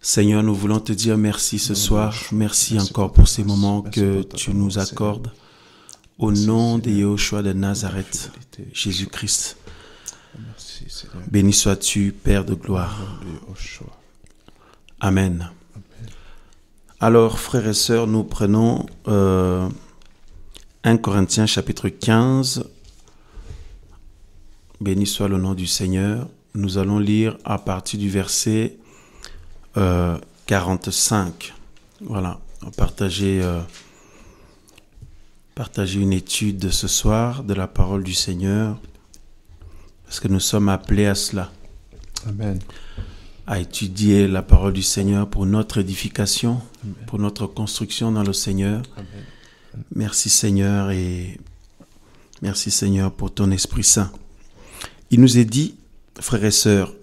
Seigneur, nous voulons te dire merci ce soir. Merci encore pour ces moments que tu nous accordes. Au nom de Yahushua de Nazareth, Jésus-Christ. Béni sois-tu, Père de gloire. Amen. Alors, frères et sœurs, nous prenons 1 Corinthiens chapitre 15. Béni soit le nom du Seigneur. Nous allons lire à partir du verset 45. Voilà, on va partager une étude ce soir de la parole du Seigneur, parce que nous sommes appelés à cela. Amen. À étudier la parole du Seigneur pour notre édification, Amen. Pour notre construction dans le Seigneur. Amen. Merci Seigneur, et merci Seigneur pour ton Esprit Saint. Il nous est dit, frères et sœurs,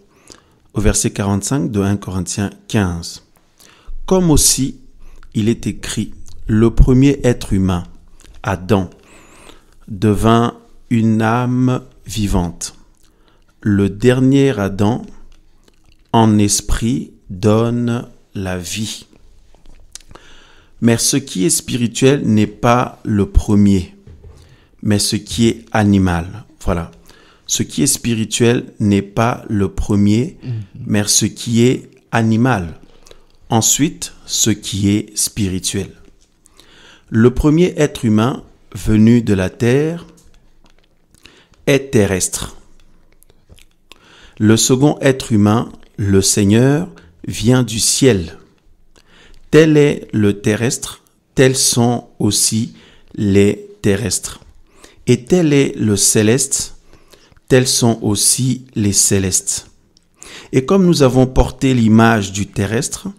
au verset 45 de 1 Corinthiens 15, « Comme aussi il est écrit, le premier être humain, Adam, devint une âme vivante. Le dernier Adam, en esprit, donne la vie. Mais ce qui est spirituel n'est pas le premier, mais ce qui est animal. » Voilà. Ce qui est spirituel n'est pas le premier, mais ce qui est animal. Ensuite, ce qui est spirituel. Le premier être humain venu de la terre est terrestre. Le second être humain, le Seigneur, vient du ciel. Tel est le terrestre, tels sont aussi les terrestres. Et tel est le céleste, tels sont aussi les célestes. Et comme nous avons porté l'image du terrestre,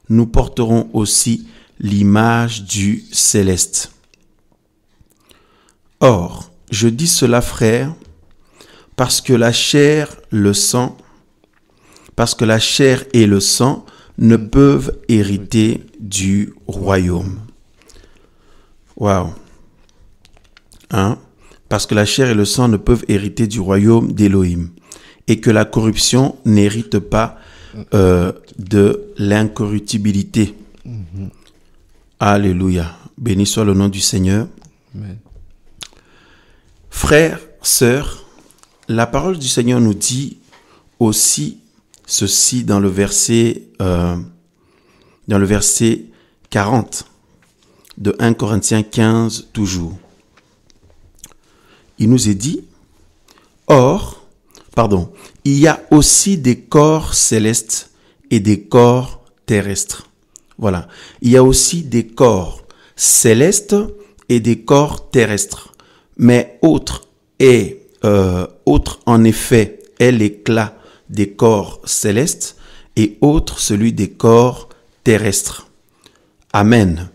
nous porterons aussi l'image du céleste. Or, je dis cela, frères, parce que la chair et le sang ne peuvent hériter du royaume. Waouh! Hein? Parce que la chair et le sang ne peuvent hériter du royaume d'Élohim, et que la corruption n'hérite pas de l'incorruptibilité. Alléluia. Béni soit le nom du Seigneur. Amen. Frères, sœurs, la parole du Seigneur nous dit aussi ceci dans le verset 40 de 1 Corinthiens 15 toujours. Il nous est dit, il y a aussi des corps célestes et des corps terrestres. Voilà. Il y a aussi des corps célestes et des corps terrestres. Mais autre en effet est l'éclat des corps célestes et autre celui des corps terrestres. Amen.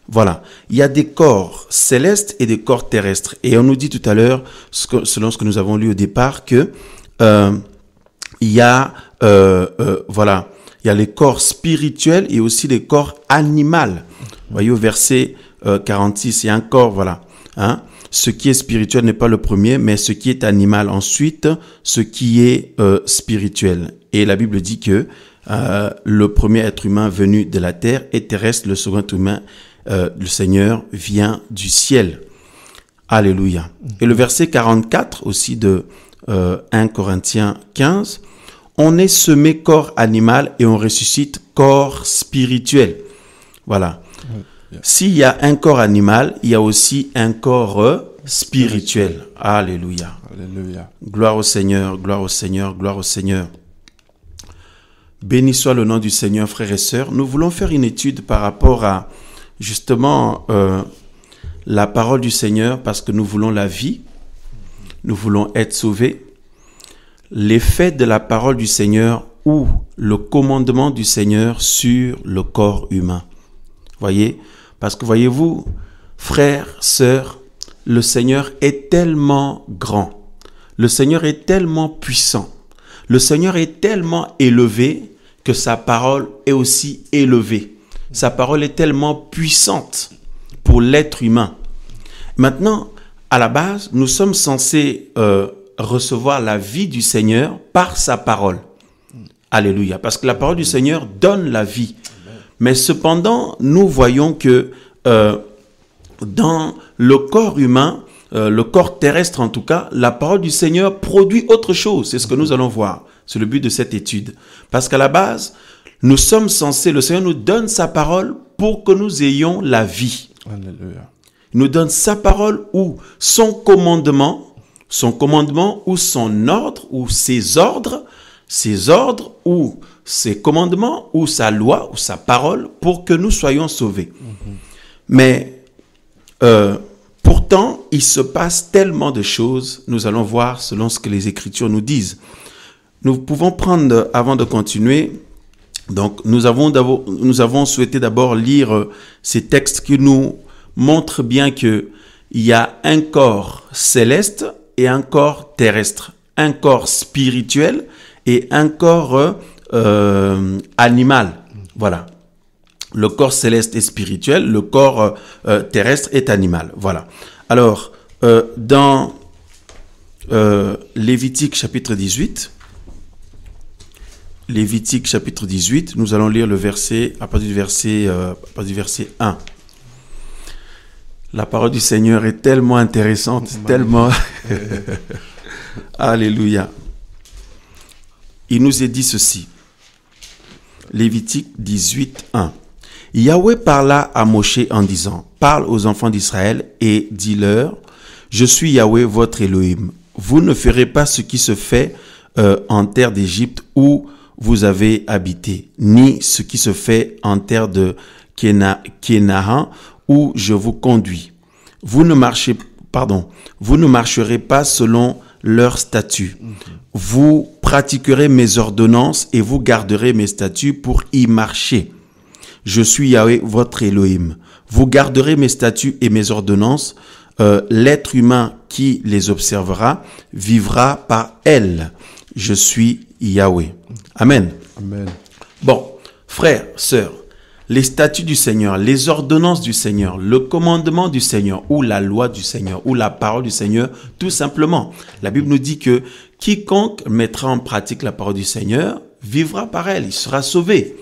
Voilà, il y a des corps célestes et des corps terrestres. Et on nous dit tout à l'heure, selon ce que nous avons lu au départ, que il y a les corps spirituels et aussi les corps animaux. Vous voyez au verset 46, il y a un corps, voilà. Hein? Ce qui est spirituel n'est pas le premier, mais ce qui est animal ensuite, ce qui est spirituel. Et la Bible dit que le premier être humain venu de la terre est terrestre, le second être humain, le Seigneur vient du ciel. Alléluia. Et le verset 44 aussi de 1 Corinthiens 15, on est semé corps animal et on ressuscite corps spirituel. Voilà. S'il y a un corps animal, il y a aussi un corps spirituel. Alléluia. Alléluia. Gloire au Seigneur, gloire au Seigneur, gloire au Seigneur. Béni soit le nom du Seigneur, frères et sœurs. Nous voulons faire une étude par rapport à justement la parole du Seigneur, parce que nous voulons la vie, nous voulons être sauvés. L'effet de la parole du Seigneur ou le commandement du Seigneur sur le corps humain. Voyez? Parce que voyez-vous, frères, sœurs, le Seigneur est tellement grand, le Seigneur est tellement puissant, le Seigneur est tellement élevé que sa parole est aussi élevée. Sa parole est tellement puissante pour l'être humain. Maintenant, à la base, nous sommes censés recevoir la vie du Seigneur par sa parole. Alléluia. Parce que la parole du Seigneur donne la vie. Mais cependant, nous voyons que dans le corps humain, le corps terrestre en tout cas, la parole du Seigneur produit autre chose. C'est ce que nous allons voir. C'est le but de cette étude. Parce qu'à la base, nous sommes censés, le Seigneur nous donne sa parole pour que nous ayons la vie. Alléluia. Il nous donne sa parole ou son commandement ou son ordre ou ses ordres ou ses commandements ou sa loi ou sa parole pour que nous soyons sauvés. Mais pourtant, il se passe tellement de choses, nous allons voir selon ce que les Écritures nous disent. Nous pouvons prendre, avant de continuer, donc nous avons souhaité d'abord lire ces textes qui nous montrent bien qu'il y a un corps céleste et un corps terrestre, un corps spirituel et un corps animal. Voilà. Le corps céleste est spirituel, le corps terrestre est animal. Voilà. Alors, dans Lévitique chapitre 18, nous allons lire le verset, à partir du verset 1. La parole du Seigneur est tellement intéressante, tellement... Alléluia. Il nous est dit ceci. Lévitique 18, 1. Yahweh parla à Moshe en disant, « Parle aux enfants d'Israël et dis-leur, je suis Yahweh votre Elohim. Vous ne ferez pas ce qui se fait en terre d'Égypte où vous avez habité, ni ce qui se fait en terre de Kénahan où je vous conduis. Vous ne marcherez pas selon leurs statuts. Vous pratiquerez mes ordonnances et vous garderez mes statuts pour y marcher. Je suis Yahweh, votre Elohim. Vous garderez mes statuts et mes ordonnances. L'être humain qui les observera vivra par elles. Je suis Yahweh. Amen. Amen. Bon, frères, sœurs, les statuts du Seigneur, les ordonnances du Seigneur, le commandement du Seigneur ou la loi du Seigneur ou la parole du Seigneur, tout simplement. La Bible nous dit que quiconque mettra en pratique la parole du Seigneur vivra par elle, il sera sauvé.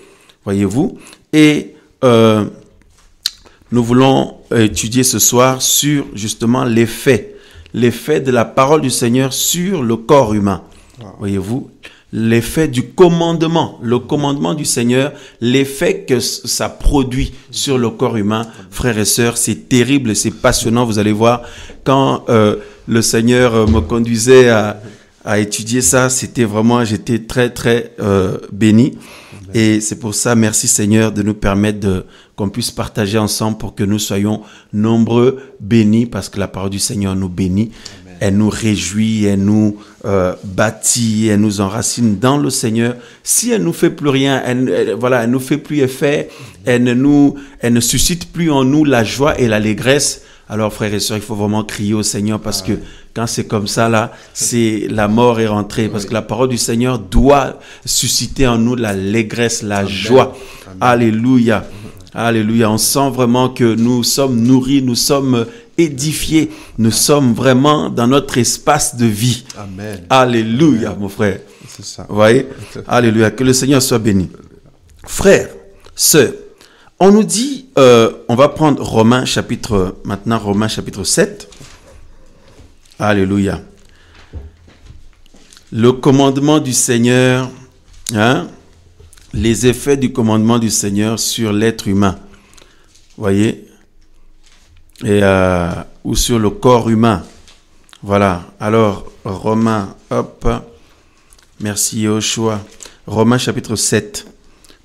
Voyez-vous? Et nous voulons étudier ce soir sur justement l'effet de la parole du Seigneur sur le corps humain. Voyez-vous? L'effet du commandement, le commandement du Seigneur, l'effet que ça produit sur le corps humain. Frères et sœurs, c'est terrible, c'est passionnant. Vous allez voir, quand le Seigneur me conduisait à étudier ça, c'était vraiment, j'étais très, très béni. Et c'est pour ça, merci Seigneur de nous permettre qu'on puisse partager ensemble pour que nous soyons nombreux, bénis, parce que la parole du Seigneur nous bénit. Amen. Elle nous réjouit, elle nous bâtit, elle nous enracine dans le Seigneur. Si elle nous fait plus rien, elle nous fait plus effet, elle ne suscite plus en nous la joie et l'allégresse. Alors frères et sœurs, il faut vraiment crier au Seigneur parce que quand c'est comme ça là, c'est la mort est rentrée parce que la parole du Seigneur doit susciter en nous l'allégresse, la joie. Amen. Alléluia. Alléluia. On sent vraiment que nous sommes nourris, nous sommes édifiés, nous sommes vraiment dans notre espace de vie. Amen. Alléluia, mon frère. C'est ça. Vous voyez? Alléluia. Que le Seigneur soit béni. Frères, sœurs, on nous dit, on va prendre Romains chapitre 7. Alléluia. Le commandement du Seigneur, les effets du commandement du Seigneur sur l'être humain. Voyez? Et, ou sur le corps humain. Voilà. Alors, Romains, hop. Merci Yoshua. Romains chapitre 7.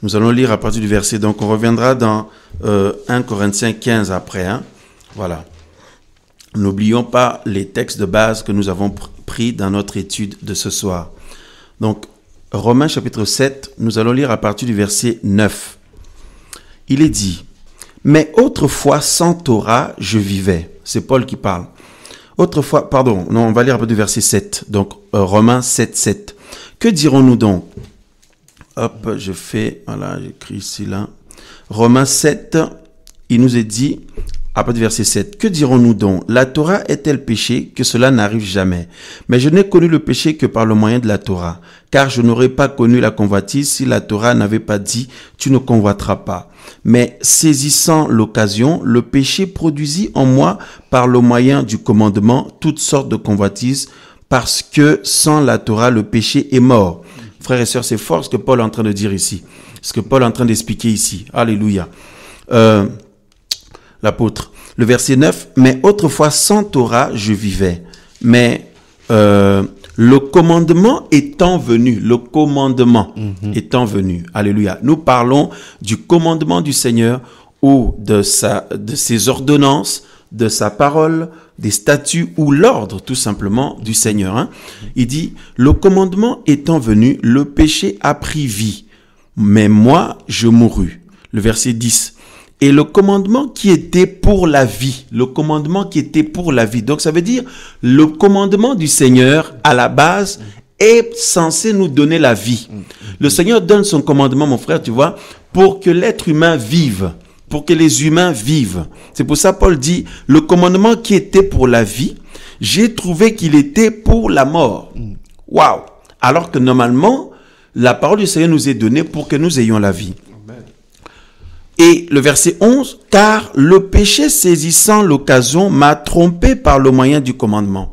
Nous allons lire à partir du verset. Donc, on reviendra dans 1 Corinthiens 15 après. Voilà. N'oublions pas les textes de base que nous avons pris dans notre étude de ce soir. Donc, Romains chapitre 7, nous allons lire à partir du verset 9. Il est dit, « Mais autrefois, sans Torah, je vivais. » C'est Paul qui parle. Autrefois, pardon, non, on va lire à partir du verset 7. Donc, Romains 7, 7. Que dirons-nous donc? Hop, je fais, voilà, j'écris ici là. Romains 7, il nous est dit, À partir du verset 7. Que dirons-nous donc? La Torah est-elle péché? Que cela n'arrive jamais. Mais je n'ai connu le péché que par le moyen de la Torah. Car je n'aurais pas connu la convoitise si la Torah n'avait pas dit « Tu ne convoiteras pas ». Mais saisissant l'occasion, le péché produisit en moi par le moyen du commandement toutes sortes de convoitises, parce que sans la Torah, le péché est mort. Frères et sœurs, c'est fort ce que Paul est en train de dire ici. Ce que Paul est en train d'expliquer ici. Alléluia. L'apôtre. Le verset 9. Mais autrefois, sans Torah, je vivais. Mais le commandement étant venu. Le commandement étant venu. Alléluia. Nous parlons du commandement du Seigneur ou de ses ordonnances, de sa parole, des statuts ou l'ordre tout simplement du Seigneur. Il dit, le commandement étant venu, le péché a pris vie, mais moi je mourus. Le verset 10. Et le commandement qui était pour la vie, le commandement qui était pour la vie. Donc ça veut dire, le commandement du Seigneur à la base est censé nous donner la vie. Le Seigneur donne son commandement, mon frère, tu vois, pour que l'être humain vive. Pour que les humains vivent. C'est pour ça Paul dit, le commandement qui était pour la vie, j'ai trouvé qu'il était pour la mort. Waouh! Alors que normalement, la parole du Seigneur nous est donnée pour que nous ayons la vie. Amen. Et le verset 11, car le péché saisissant l'occasion m'a trompé par le moyen du commandement.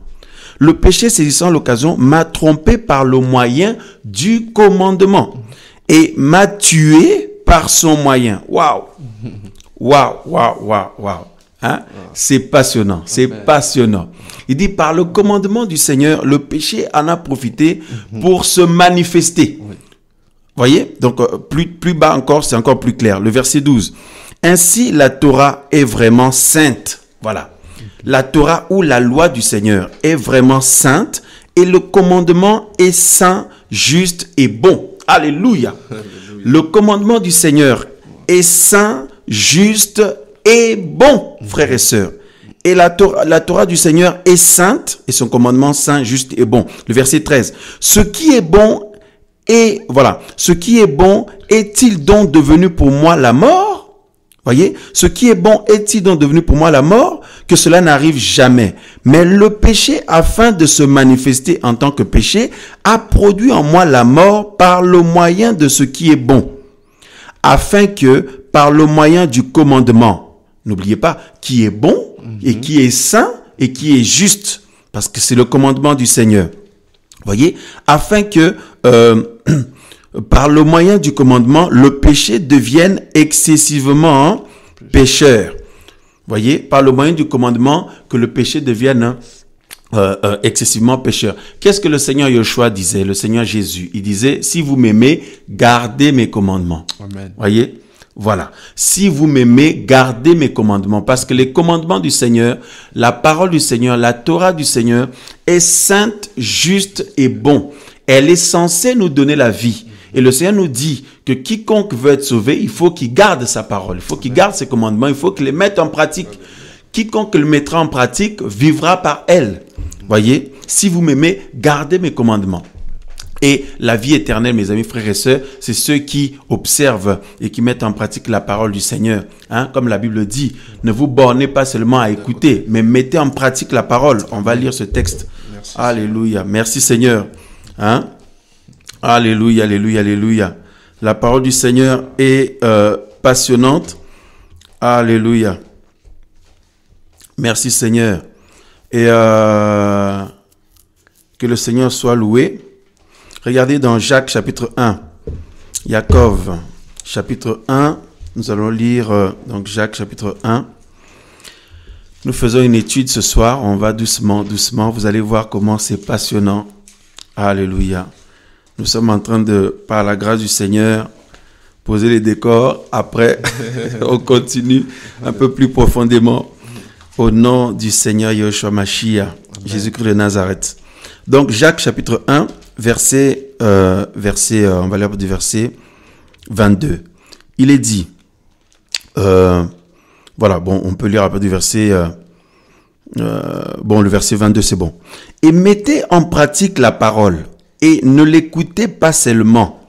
Le péché saisissant l'occasion m'a trompé par le moyen du commandement et m'a tué par son moyen. Waouh! Waouh, waouh, waouh, waouh. Hein? C'est passionnant, c'est passionnant. Il dit, par le commandement du Seigneur, le péché en a profité pour se manifester. Voyez? Donc, plus bas encore, c'est encore plus clair. Le verset 12. Ainsi, la Torah est vraiment sainte. Voilà. La Torah ou la loi du Seigneur est vraiment sainte et le commandement est saint, juste et bon. Alléluia. Le commandement du Seigneur est saint, juste et bon, frères et sœurs. Et la Torah du Seigneur est sainte et son commandement saint, juste et bon. Le verset 13. Ce qui est bon est-il donc devenu pour moi la mort? Voyez? Ce qui est bon est-il donc devenu pour moi la mort? Que cela n'arrive jamais. Mais le péché, afin de se manifester en tant que péché, a produit en moi la mort par le moyen de ce qui est bon. Afin que, par le moyen du commandement, n'oubliez pas, qui est bon et qui est saint et qui est juste, parce que c'est le commandement du Seigneur. Voyez, afin que, par le moyen du commandement, le péché devienne excessivement pécheur. Voyez, par le moyen du commandement, que le péché devienne excessivement pécheur. Qu'est-ce que le Seigneur Yeshua disait, le Seigneur Jésus? Il disait, si vous m'aimez, gardez mes commandements. Amen. Voyez? Voilà. Si vous m'aimez, gardez mes commandements. Parce que les commandements du Seigneur, la parole du Seigneur, la Torah du Seigneur est sainte, juste et bon. Elle est censée nous donner la vie. Et le Seigneur nous dit que quiconque veut être sauvé, il faut qu'il garde sa parole. Il faut qu'il garde ses commandements. Il faut qu'il les mette en pratique. Quiconque le mettra en pratique vivra par elle. Voyez, si vous m'aimez, gardez mes commandements. Et la vie éternelle, mes amis, frères et sœurs, c'est ceux qui observent et qui mettent en pratique la parole du Seigneur. Hein, comme la Bible dit, ne vous bornez pas seulement à écouter, mais mettez en pratique la parole. On va lire ce texte. Merci. Alléluia. Merci Seigneur. Hein? Alléluia, alléluia, alléluia. La parole du Seigneur est passionnante. Alléluia. Merci Seigneur. Et que le Seigneur soit loué. Regardez dans Jacques chapitre 1. Jacob chapitre 1. Nous allons lire donc Jacques chapitre 1. Nous faisons une étude ce soir. On va doucement, doucement. Vous allez voir comment c'est passionnant. Alléluia. Nous sommes en train de, par la grâce du Seigneur, poser les décors. Après, on continue un peu plus profondément. Au nom du Seigneur Yeshua Mashiach, Jésus-Christ de Nazareth. Donc, Jacques chapitre 1, on va lire du verset 22. Il est dit, voilà, bon, on peut lire un peu du verset, le verset 22, c'est bon. Et mettez en pratique la parole, et ne l'écoutez pas seulement.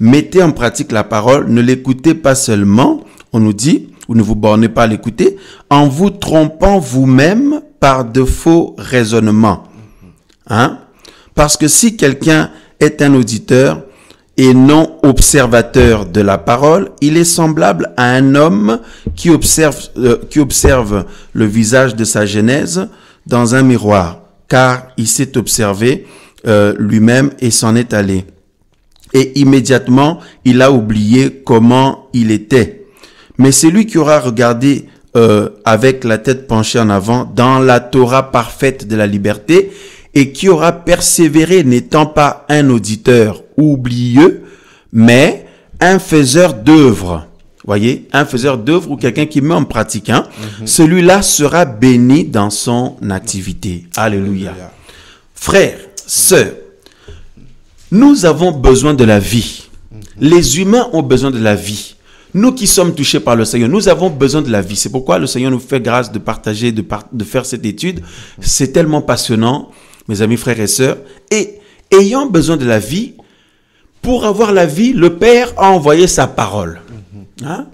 Mettez en pratique la parole, ne l'écoutez pas seulement, on nous dit, ou ne vous bornez pas à l'écouter, en vous trompant vous-même par de faux raisonnements. Hein? Parce que si quelqu'un est un auditeur et non observateur de la parole, il est semblable à un homme qui observe le visage de sa genèse dans un miroir, car il s'est observé lui-même et s'en est allé. Et immédiatement, il a oublié comment il était. Mais celui qui aura regardé avec la tête penchée en avant dans la Torah parfaite de la liberté et qui aura persévéré n'étant pas un auditeur oublieux, mais un faiseur d'œuvres. Voyez, un faiseur d'œuvres ou quelqu'un qui met en pratique, hein, celui-là sera béni dans son activité. Alléluia. Frères, sœurs, nous avons besoin de la vie. Les humains ont besoin de la vie. Nous qui sommes touchés par le Seigneur, nous avons besoin de la vie. C'est pourquoi le Seigneur nous fait grâce de partager, de faire cette étude. C'est tellement passionnant, mes amis, frères et sœurs. Et ayant besoin de la vie, pour avoir la vie, le Père a envoyé sa parole. Hein?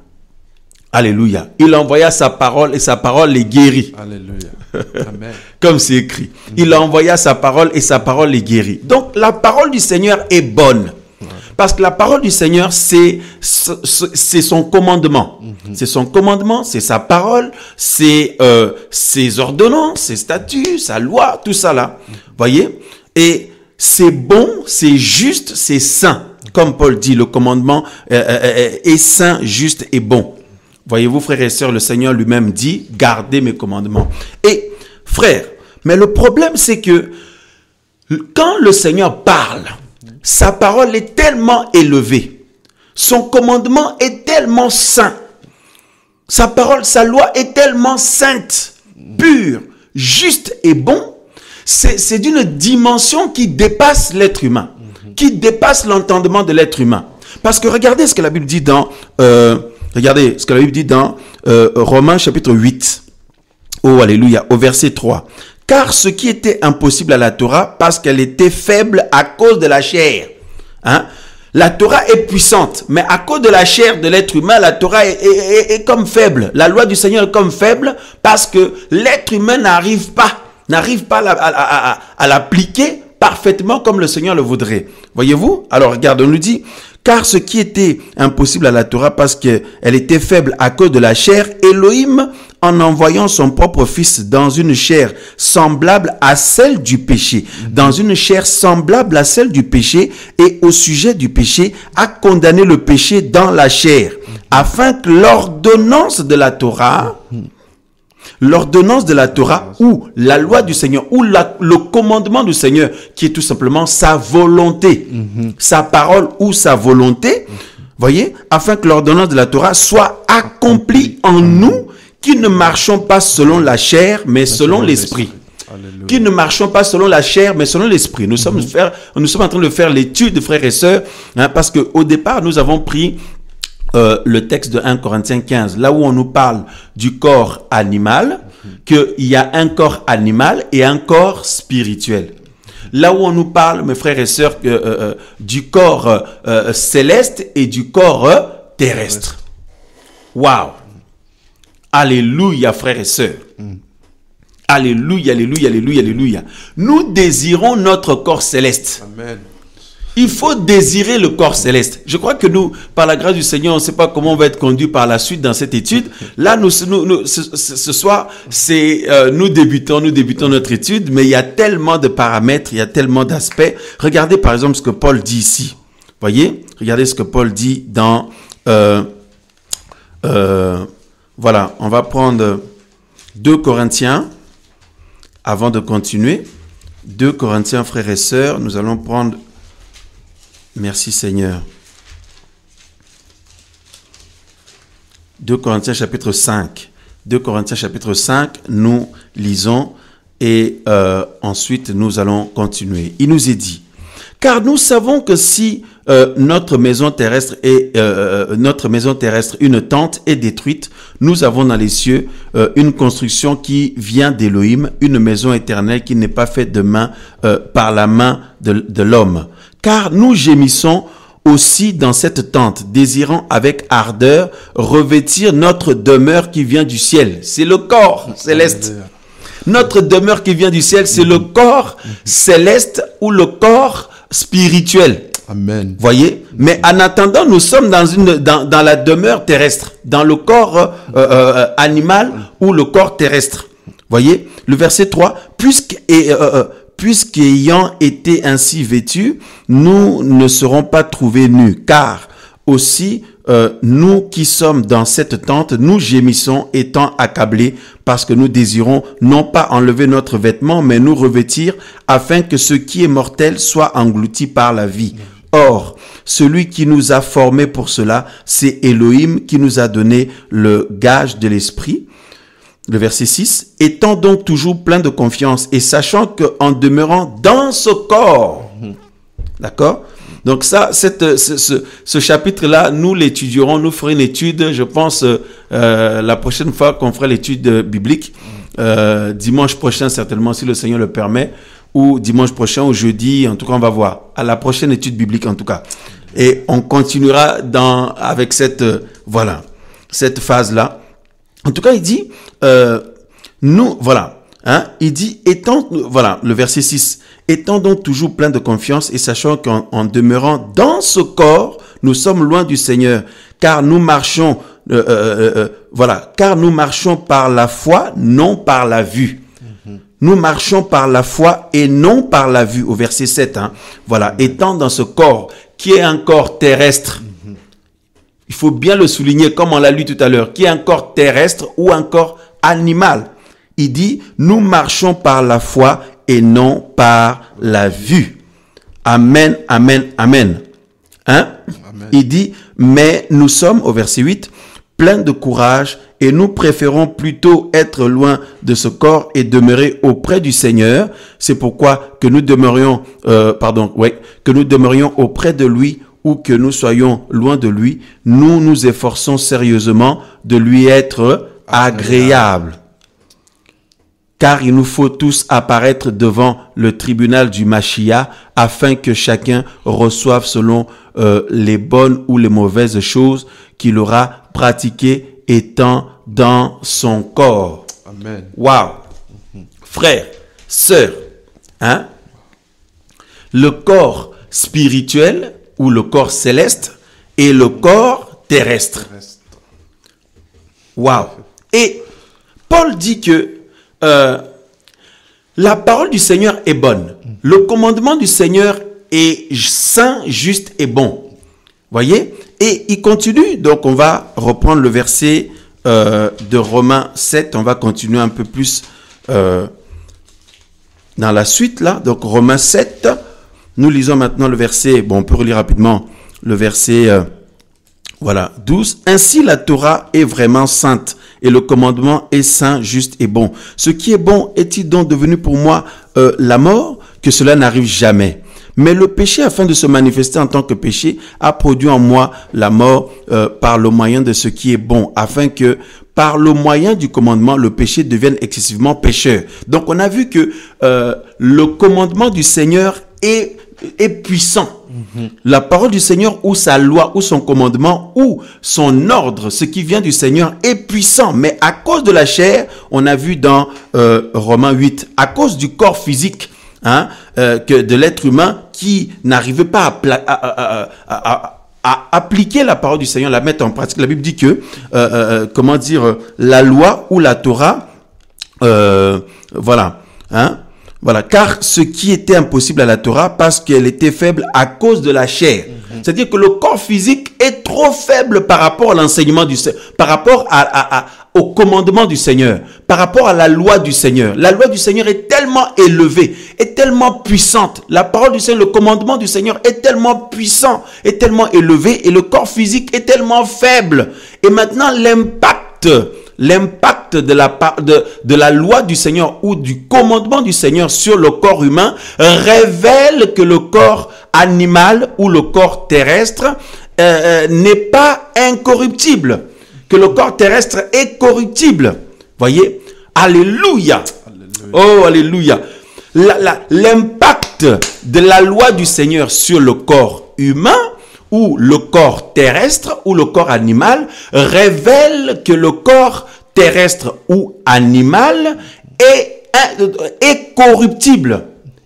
Alléluia. Il a envoyé sa parole et sa parole les guérit. Alléluia. Amen. Comme c'est écrit. Il a envoyé sa parole et sa parole les guérit. Donc la parole du Seigneur est bonne. Parce que la parole du Seigneur, c'est son commandement. C'est son commandement, c'est sa parole, c'est ses ordonnances, ses statuts, sa loi, tout ça là. Voyez? Et c'est bon, c'est juste, c'est saint. Comme Paul dit, le commandement est saint, juste et bon. Voyez-vous, frères et sœurs, le Seigneur lui-même dit, gardez mes commandements. Et frères, mais le problème c'est que quand le Seigneur parle, sa parole est tellement élevée. Son commandement est tellement saint. Sa parole, sa loi est tellement sainte, pure, juste et bon. C'est d'une dimension qui dépasse l'être humain, qui dépasse l'entendement de l'être humain. Parce que regardez ce que la Bible dit dans Romains chapitre 8. Oh, alléluia, au verset 3. Car ce qui était impossible à la Torah, parce qu'elle était faible à cause de la chair. Hein? La Torah est puissante, mais à cause de la chair de l'être humain, la Torah est comme faible. La loi du Seigneur est comme faible parce que l'être humain n'arrive pas à l'appliquer parfaitement comme le Seigneur le voudrait. Voyez-vous? Alors regarde, on nous dit, car ce qui était impossible à la Torah, parce qu'elle était faible à cause de la chair, Elohim, en envoyant son propre fils dans une chair semblable à celle du péché, dans une chair semblable à celle du péché, et au sujet du péché, a condamné le péché dans la chair, afin que l'ordonnance de la Torah ou la loi du Seigneur, ou le commandement du Seigneur, qui est tout simplement sa volonté, sa parole ou sa volonté, voyez, afin que l'ordonnance de la Torah soit accomplie en nous, qui ne marchons pas selon la chair, mais selon l'esprit. Qui ne marchons pas selon la chair, mais selon l'esprit. Nous sommes en train de faire l'étude, frères et sœurs, hein, parce qu'au départ, nous avons pris le texte de 1 Corinthiens 15, là où on nous parle du corps animal, qu'il y a un corps animal et un corps spirituel. Là où on nous parle, mes frères et sœurs, du corps céleste et du corps terrestre. Waouh! Alléluia, frères et sœurs. Alléluia, alléluia, alléluia, alléluia. Nous désirons notre corps céleste. Amen. Il faut désirer le corps céleste. Je crois que nous, par la grâce du Seigneur, on ne sait pas comment on va être conduit par la suite dans cette étude. Là, ce soir, nous débutons notre étude, mais il y a tellement de paramètres, il y a tellement d'aspects. Regardez par exemple ce que Paul dit ici. Voyez, regardez ce que Paul dit dans... voilà, on va prendre 2 Corinthiens, avant de continuer. 2 Corinthiens, frères et sœurs, nous allons prendre... Merci Seigneur. 2 Corinthiens chapitre 5. 2 Corinthiens chapitre 5, nous lisons et ensuite nous allons continuer. Il nous est dit, car nous savons que si notre maison terrestre, une tente est détruite, nous avons dans les cieux une construction qui vient d'Élohim, une maison éternelle qui n'est pas faite de main par la main de l'homme. Car nous gémissons aussi dans cette tente, désirant avec ardeur revêtir notre demeure qui vient du ciel. C'est le corps céleste. Notre demeure qui vient du ciel, c'est le corps céleste ou le corps spirituel. Amen. Voyez? Mais en attendant, nous sommes dans la demeure terrestre, dans le corps animal ou le corps terrestre. Voyez? Le verset 3, puisqu'ayant été ainsi vêtus, nous ne serons pas trouvés nus, car aussi nous qui sommes dans cette tente, nous gémissons étant accablés parce que nous désirons non pas enlever notre vêtement, mais nous revêtir afin que ce qui est mortel soit englouti par la vie. Or, celui qui nous a formés pour cela, c'est Elohim qui nous a donné le gage de l'esprit. Le verset 6, étant donc toujours plein de confiance et sachant qu'en demeurant dans ce corps, d'accord? Donc ça, ce chapitre-là, nous l'étudierons, nous ferons une étude, je pense, la prochaine fois qu'on fera l'étude biblique, dimanche prochain certainement, si le Seigneur le permet, ou dimanche prochain, ou jeudi, en tout cas on va voir, à la prochaine étude biblique en tout cas. Et on continuera avec cette phase-là. En tout cas, il dit, il dit, le verset 6, étant donc toujours plein de confiance et sachant qu'en demeurant dans ce corps, nous sommes loin du Seigneur, car nous marchons, par la foi, non par la vue. Nous marchons par la foi et non par la vue, au verset 7. Étant dans ce corps qui est un corps terrestre, il faut bien le souligner, comme on l'a lu tout à l'heure, qui est un corps terrestre ou un corps animal. Il dit, nous marchons par la foi et non par la vue. Amen, amen, amen. Amen. Il dit, mais nous sommes, au verset 8, pleins de courage et nous préférons plutôt être loin de ce corps et demeurer auprès du Seigneur. C'est pourquoi que nous demeurions auprès de lui ou que nous soyons loin de lui, nous nous efforçons sérieusement de lui être agréable. Car il nous faut tous apparaître devant le tribunal du Mashiach afin que chacun reçoive selon les bonnes ou les mauvaises choses qu'il aura pratiquées étant dans son corps. Amen. Waouh! Frères, sœurs, le corps spirituel ou le corps céleste et le corps terrestre. Waouh! Et Paul dit que la parole du Seigneur est bonne. Le commandement du Seigneur est saint, juste et bon. Voyez? Et il continue. Donc, on va reprendre le verset de Romains 7. On va continuer un peu plus dans la suite, là. Donc, Romains 7. Nous lisons maintenant le verset. Bon, on peut relire rapidement le verset 12. Ainsi, la Torah est vraiment sainte et le commandement est saint, juste et bon. Ce qui est bon est-il donc devenu pour moi la mort? Que cela n'arrive jamais. Mais le péché, afin de se manifester en tant que péché, a produit en moi la mort par le moyen de ce qui est bon, afin que par le moyen du commandement, le péché devienne excessivement pécheur. Donc, on a vu que le commandement du Seigneur est puissant. La parole du Seigneur ou sa loi ou son commandement ou son ordre, ce qui vient du Seigneur est puissant. Mais à cause de la chair, on a vu dans Romains 8, à cause du corps physique, que de l'être humain qui n'arrivait pas à appliquer la parole du Seigneur, la mettre en pratique. La Bible dit que, la loi ou la Torah, car ce qui était impossible à la Torah, parce qu'elle était faible à cause de la chair. C'est-à-dire que le corps physique est trop faible par rapport à l'enseignement du Seigneur, par rapport au commandement du Seigneur, par rapport à la loi du Seigneur. La loi du Seigneur est tellement élevée, est tellement puissante. La parole du Seigneur, le commandement du Seigneur est tellement puissant, est tellement élevé, et le corps physique est tellement faible. Et maintenant, l'impact de la loi du Seigneur ou du commandement du Seigneur sur le corps humain révèle que le corps animal ou le corps terrestre n'est pas incorruptible, que le corps terrestre est corruptible. Voyez? Alléluia. Oh, alléluia. L'impact de la loi du Seigneur sur le corps humain ou le corps terrestre ou le corps animal révèle que le corps terrestre ou animal est corruptible.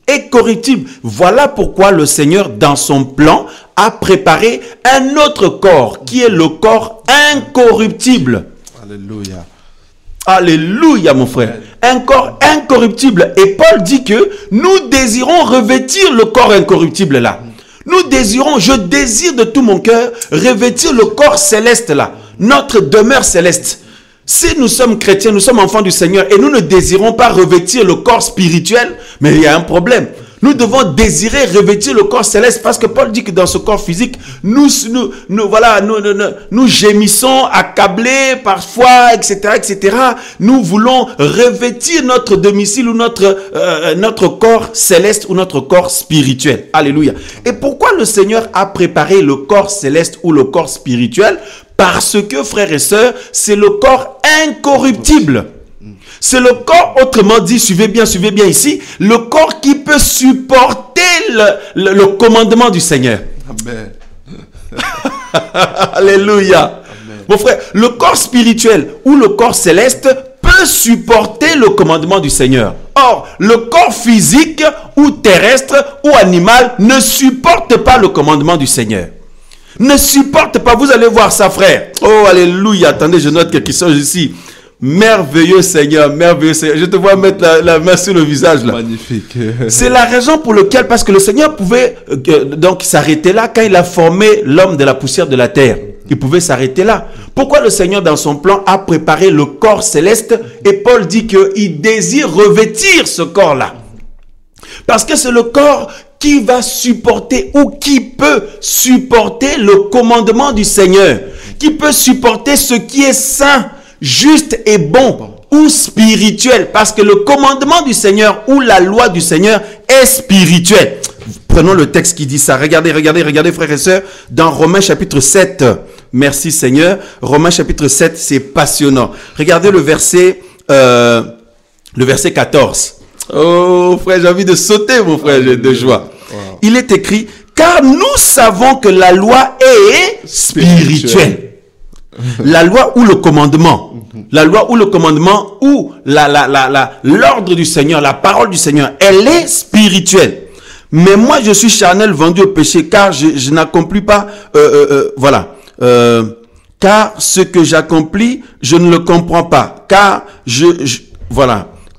Est corruptible. Voilà pourquoi le Seigneur, dans son plan, a préparé un autre corps qui est le corps incorruptible. Alléluia. Alléluia, mon frère. Un corps incorruptible. Et Paul dit que nous désirons revêtir le corps incorruptible là. Nous désirons, je désire de tout mon cœur revêtir le corps céleste là. Notre demeure céleste. Si nous sommes chrétiens, nous sommes enfants du Seigneur et nous ne désirons pas revêtir le corps spirituel, mais il y a un problème. Nous devons désirer revêtir le corps céleste parce que Paul dit que dans ce corps physique, nous gémissons, accablés parfois, etc., etc. Nous voulons revêtir notre domicile ou notre corps céleste ou notre corps spirituel. Alléluia. Et pourquoi le Seigneur a préparé le corps céleste ou le corps spirituel? Parce que, frères et sœurs, c'est le corps incorruptible. C'est le corps, autrement dit, suivez bien ici, le corps qui peut supporter le commandement du Seigneur. Amen. Alléluia. Amen. Mon frère, le corps spirituel ou le corps céleste peut supporter le commandement du Seigneur. Or, le corps physique ou terrestre ou animal ne supporte pas le commandement du Seigneur. Ne supporte pas. Vous allez voir ça, frère. Oh, alléluia. Attendez, je note quelque chose ici. Merveilleux Seigneur, merveilleux Seigneur. Je te vois mettre la main sur le visage là. Magnifique. C'est la raison pour laquelle, parce que le Seigneur pouvait donc s'arrêter là quand il a formé l'homme de la poussière de la terre. Il pouvait s'arrêter là. Pourquoi le Seigneur dans son plan a préparé le corps céleste et Paul dit qu'il désire revêtir ce corps là. Parce que c'est le corps qui va supporter ou qui peut supporter le commandement du Seigneur. Qui peut supporter ce qui est saint, juste et bon ou spirituel, parce que le commandement du Seigneur ou la loi du Seigneur est spirituel. Prenons le texte qui dit ça. Regardez, frères et sœurs, dans Romains chapitre 7. Merci Seigneur. Romains chapitre 7, c'est passionnant. Regardez le verset 14. Oh frère, j'ai envie de sauter, mon frère, de joie. Wow. Il est écrit, car nous savons que la loi est spirituelle. La loi ou le commandement. La loi ou le commandement ou l'ordre du Seigneur, la parole du Seigneur, elle est spirituelle. Mais moi, je suis charnel, vendu au péché, car je n'accomplis pas, car ce que j'accomplis, je ne le comprends pas. Car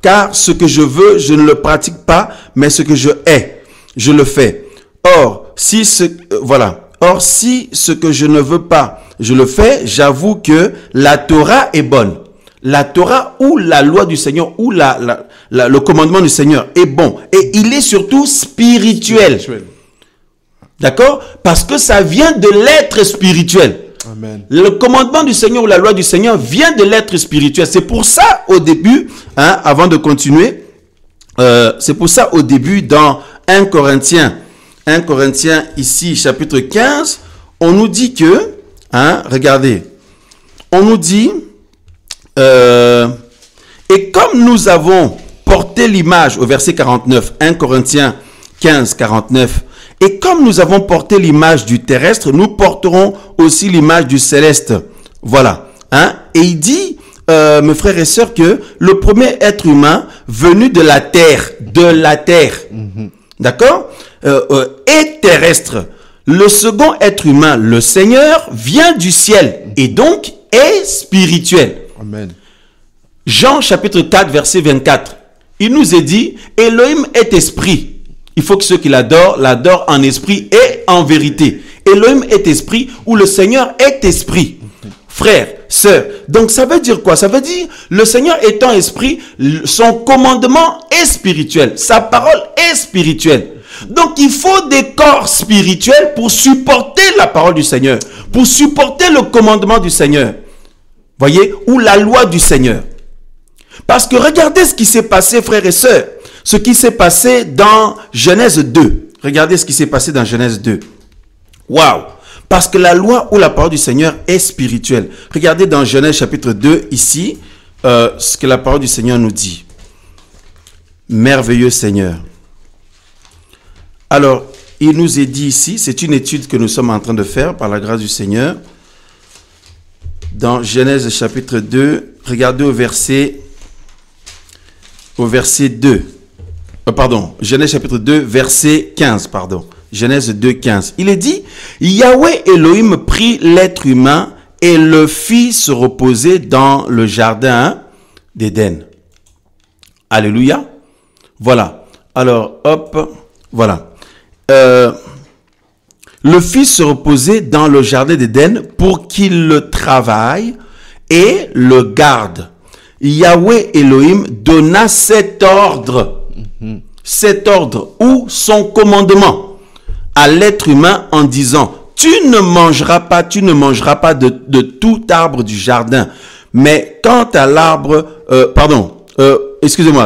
car ce que je veux, je ne le pratique pas, mais ce que je hais, je le fais. Or, si ce que je ne veux pas, je le fais, j'avoue que la Torah est bonne. La Torah ou la loi du Seigneur ou le commandement du Seigneur est bon. Et il est surtout spirituel. D'accord? Parce que ça vient de l'être spirituel. Amen. Le commandement du Seigneur ou la loi du Seigneur vient de l'être spirituel. C'est pour ça au début, avant de continuer, c'est pour ça au début dans 1 Corinthiens ici, chapitre 15, on nous dit que, regardez, on nous dit, et comme nous avons porté l'image, au verset 49, 1 Corinthiens 15, 49, et comme nous avons porté l'image du terrestre, nous porterons aussi l'image du céleste. Voilà. Et il dit, mes frères et sœurs, que le premier être humain venu de la terre, d'accord, est terrestre. Le second être humain, le Seigneur, vient du ciel et donc est spirituel. Amen. Jean chapitre 4, verset 24. Il nous est dit, Elohim est esprit. Il faut que ceux qui l'adorent en esprit et en vérité. Elohim est esprit ou le Seigneur est esprit. Frères, sœurs. Donc ça veut dire quoi? Ça veut dire le Seigneur étant esprit, son commandement est spirituel. Sa parole est spirituelle. Donc il faut des corps spirituels pour supporter la parole du Seigneur. Pour supporter le commandement du Seigneur. Voyez? Ou la loi du Seigneur. Parce que regardez ce qui s'est passé, frères et sœurs. Ce qui s'est passé dans Genèse 2. Regardez ce qui s'est passé dans Genèse 2. Waouh! Parce que la loi ou la parole du Seigneur est spirituelle. Regardez dans Genèse chapitre 2, ici, ce que la parole du Seigneur nous dit. Merveilleux Seigneur. Alors, il nous est dit ici, c'est une étude que nous sommes en train de faire par la grâce du Seigneur, dans Genèse chapitre 2, regardez au verset 2. Genèse chapitre 2, verset 15, Genèse 2, 15. Il est dit, Yahweh Elohim prit l'être humain et le fit se reposer dans le jardin d'Éden. Alléluia. Voilà. Alors, hop, voilà. Le fit se reposer dans le jardin d'Éden pour qu'il le travaille et le garde. Yahweh Elohim donna cet ordre ou son commandement à l'être humain en disant, tu ne mangeras pas de tout arbre du jardin, mais quant à l'arbre,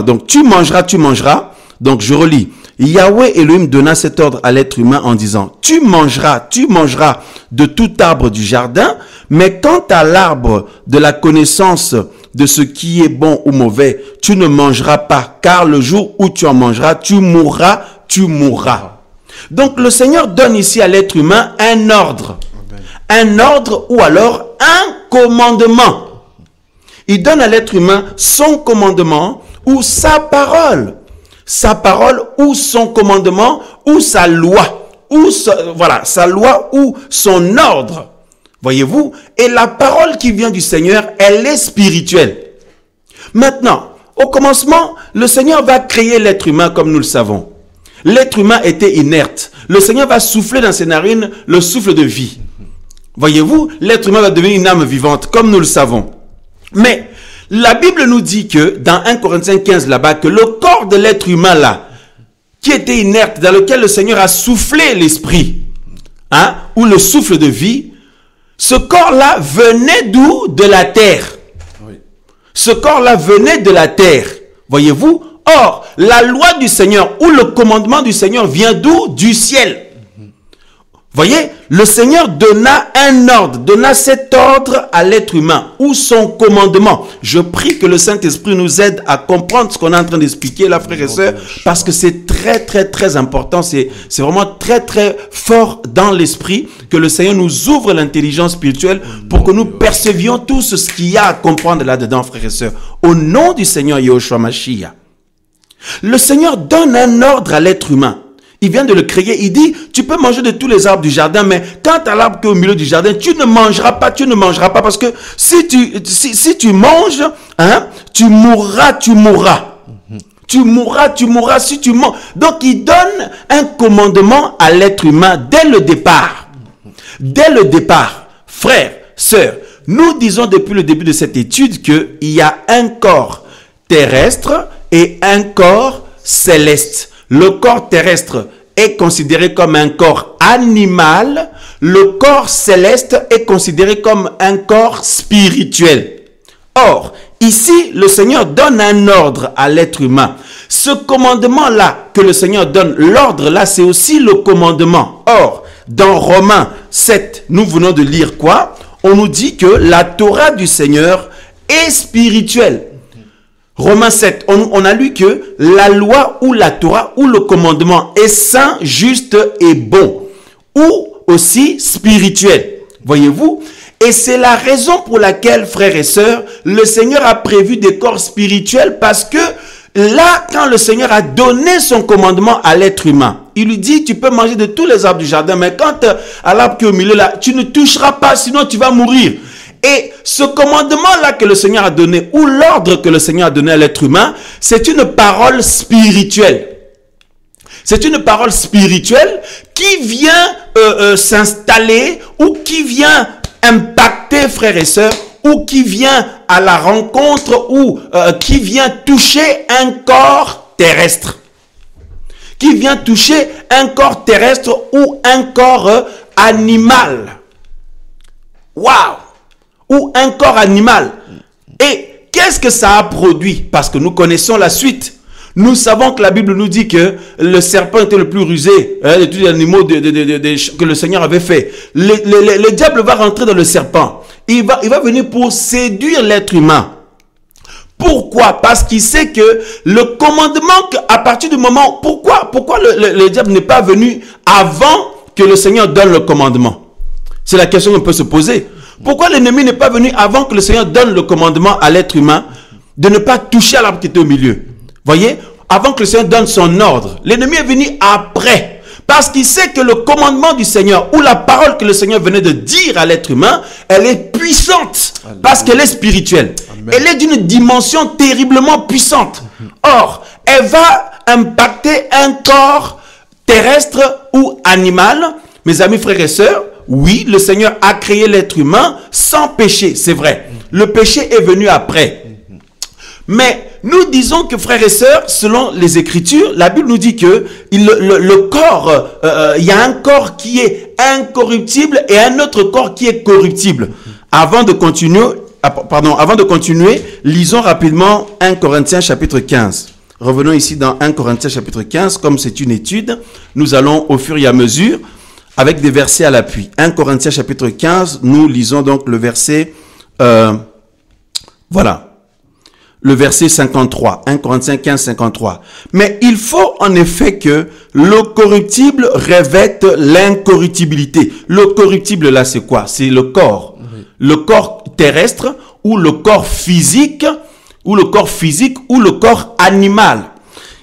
donc tu mangeras, donc je relis, Yahweh Elohim donna cet ordre à l'être humain en disant, tu mangeras de tout arbre du jardin, mais quant à l'arbre de la connaissance de ce qui est bon ou mauvais, tu ne mangeras pas, car le jour où tu en mangeras, tu mourras. Donc le Seigneur donne ici à l'être humain un ordre. Un ordre ou alors un commandement. Il donne à l'être humain son commandement ou sa parole. Sa parole ou son commandement ou sa loi. Sa loi ou son ordre. Voyez-vous? Et la parole qui vient du Seigneur, elle est spirituelle. Maintenant, au commencement, le Seigneur va créer l'être humain comme nous le savons. L'être humain était inerte. Le Seigneur va souffler dans ses narines le souffle de vie. Voyez-vous? L'être humain va devenir une âme vivante comme nous le savons. Mais la Bible nous dit que dans 1 Corinthiens 15 là-bas, que le corps de l'être humain là, qui était inerte, dans lequel le Seigneur a soufflé l'esprit, ou le souffle de vie, ce corps-là venait d'où? De la terre. Oui. Ce corps-là venait de la terre. Voyez-vous? Or, la loi du Seigneur ou le commandement du Seigneur vient d'où? Du ciel. Voyez, le Seigneur donna un ordre, donna cet ordre à l'être humain ou son commandement. Je prie que le Saint-Esprit nous aide à comprendre ce qu'on est en train d'expliquer là, frères et sœurs, parce que c'est très, très, très important. C'est vraiment très, très fort dans l'esprit que le Seigneur nous ouvre l'intelligence spirituelle pour que nous percevions tout ce qu'il y a à comprendre là-dedans, frères et sœurs. Au nom du Seigneur Yahushua Mashiach, le Seigneur donne un ordre à l'être humain. Il vient de le créer. Il dit, tu peux manger de tous les arbres du jardin, mais quant à l'arbre qui est au milieu du jardin, tu ne mangeras pas, parce que si tu manges, tu mourras. Tu mourras si tu manges. Donc, il donne un commandement à l'être humain dès le départ. Dès le départ, frères, sœurs, nous disons depuis le début de cette étude qu'il y a un corps terrestre et un corps céleste. Le corps terrestre est considéré comme un corps animal. Le corps céleste est considéré comme un corps spirituel. Or, ici, le Seigneur donne un ordre à l'être humain. Ce commandement-là que le Seigneur donne, l'ordre-là, c'est aussi le commandement. Or, dans Romains 7, nous venons de lire quoi? On nous dit que la Torah du Seigneur est spirituelle. Romains 7, on a lu que la loi ou la Torah ou le commandement est saint, juste et bon, ou aussi spirituel. Voyez-vous? Et c'est la raison pour laquelle, frères et sœurs, le Seigneur a prévu des corps spirituels, parce que là, quand le Seigneur a donné son commandement à l'être humain, il lui dit, tu peux manger de tous les arbres du jardin, mais quand à l'arbre qui est au milieu là, tu ne toucheras pas, sinon tu vas mourir. Et ce commandement-là que le Seigneur a donné, ou l'ordre que le Seigneur a donné à l'être humain, c'est une parole spirituelle. C'est une parole spirituelle qui vient s'installer ou qui vient impacter, frères et sœurs, ou qui vient à la rencontre ou qui vient toucher un corps terrestre. Qui vient toucher un corps terrestre ou un corps animal. Waouh! Ou un corps animal. Et qu'est-ce que ça a produit? Parce que nous connaissons la suite. Nous savons que la Bible nous dit que le serpent était le plus rusé de tous les animaux que le Seigneur avait fait. Le diable va rentrer dans le serpent. Il va venir pour séduire l'être humain. Pourquoi? Parce qu'il sait que le commandement, à partir du moment... Pourquoi le diable n'est pas venu avant que le Seigneur donne le commandement? C'est la question qu'on peut se poser. Pourquoi l'ennemi n'est pas venu avant que le Seigneur donne le commandement à l'être humain de ne pas toucher à l'arbre qui était au milieu? Voyez? Avant que le Seigneur donne son ordre. L'ennemi est venu après. Parce qu'il sait que le commandement du Seigneur ou la parole que le Seigneur venait de dire à l'être humain, elle est puissante. Alléluia. Parce qu'elle est spirituelle. Amen. Elle est d'une dimension terriblement puissante. Or, elle va impacter un corps terrestre ou animal. Mes amis, frères et sœurs, oui, le Seigneur a créé l'être humain sans péché, c'est vrai. Le péché est venu après. Mais nous disons que, frères et sœurs, selon les Écritures, la Bible nous dit que le corps, il y a un corps qui est incorruptible et un autre corps qui est corruptible. Avant de continuer, lisons rapidement 1 Corinthiens chapitre 15. Revenons ici dans 1 Corinthiens chapitre 15, comme c'est une étude, nous allons au fur et à mesure, avec des versets à l'appui. 1 Corinthiens chapitre 15, nous lisons donc le verset, voilà. Le verset 53, 1 Corinthiens 15, 53. Mais il faut en effet que le corruptible revête l'incorruptibilité. Le corruptible, là, c'est quoi? C'est le corps. Oui. Le corps terrestre ou le corps physique ou le corps animal.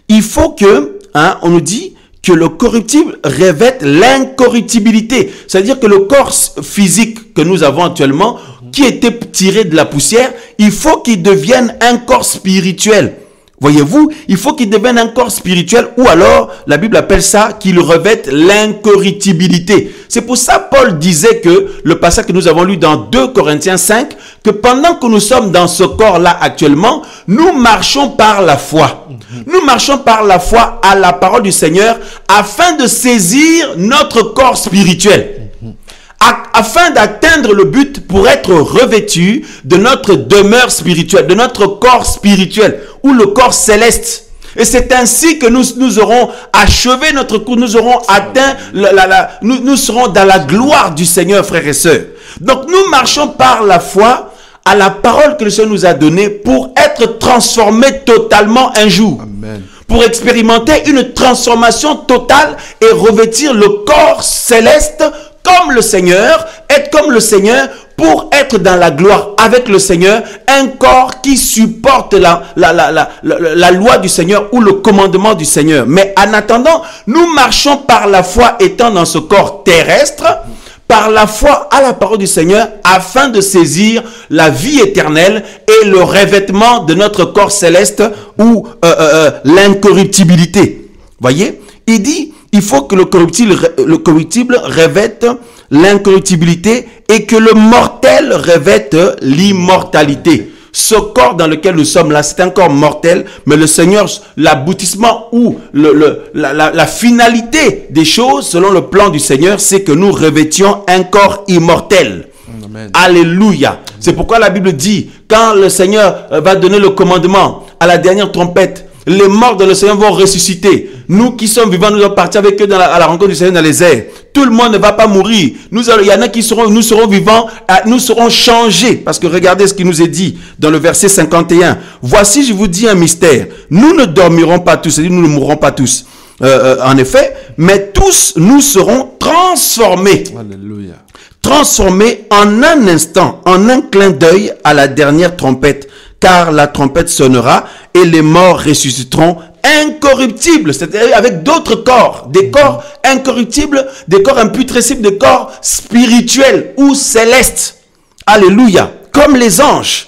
Il faut que, on nous dit que le corruptible revête l'incorruptibilité. C'est-à-dire que le corps physique que nous avons actuellement, qui était tiré de la poussière, il faut qu'il devienne un corps spirituel. Voyez-vous, il faut qu'il devienne un corps spirituel, ou alors, la Bible appelle ça qu'il revête l'incorruptibilité. C'est pour ça Paul disait que, le passage que nous avons lu dans 2 Corinthiens 5, que pendant que nous sommes dans ce corps-là actuellement, nous marchons par la foi. Nous marchons par la foi à la parole du Seigneur, afin de saisir notre corps spirituel. Afin d'atteindre le but pour être revêtu de notre demeure spirituelle, de notre corps spirituel ou le corps céleste. Et c'est ainsi que nous aurons achevé notre cours, nous aurons atteint, nous serons dans la gloire du Seigneur, frères et sœurs. Donc nous marchons par la foi à la parole que le Seigneur nous a donnée pour être transformés totalement un jour. Amen. Pour expérimenter une transformation totale et revêtir le corps céleste comme le Seigneur, être comme le Seigneur pour être dans la gloire avec le Seigneur, un corps qui supporte la loi du Seigneur ou le commandement du Seigneur. Mais en attendant, nous marchons par la foi étant dans ce corps terrestre, par la foi à la parole du Seigneur, afin de saisir la vie éternelle et le revêtement de notre corps céleste ou l'incorruptibilité. Voyez, il dit, il faut que le corruptible revête l'incorruptibilité et que le mortel revête l'immortalité. Ce corps dans lequel nous sommes là, c'est un corps mortel, mais le Seigneur, l'aboutissement ou la finalité des choses, selon le plan du Seigneur, c'est que nous revêtions un corps immortel. Amen. Alléluia. C'est pourquoi la Bible dit, quand le Seigneur va donner le commandement à la dernière trompette, les morts de le Seigneur vont ressusciter. Nous qui sommes vivants, nous allons partir avec eux à la rencontre du Seigneur dans les airs. Tout le monde ne va pas mourir. Il y en a nous serons vivants, nous serons changés. Parce que regardez ce qui nous est dit dans le verset 51. Voici, je vous dis un mystère. Nous ne dormirons pas tous, c'est-à-dire nous ne mourrons pas tous. En effet, mais tous nous serons transformés. Alléluia. Transformés en un instant, en un clin d'œil à la dernière trompette. Car la trompette sonnera et les morts ressusciteront incorruptibles, c'est-à-dire avec d'autres corps, des corps incorruptibles, des corps imputrescibles, des corps spirituels ou célestes. Alléluia. Comme les anges,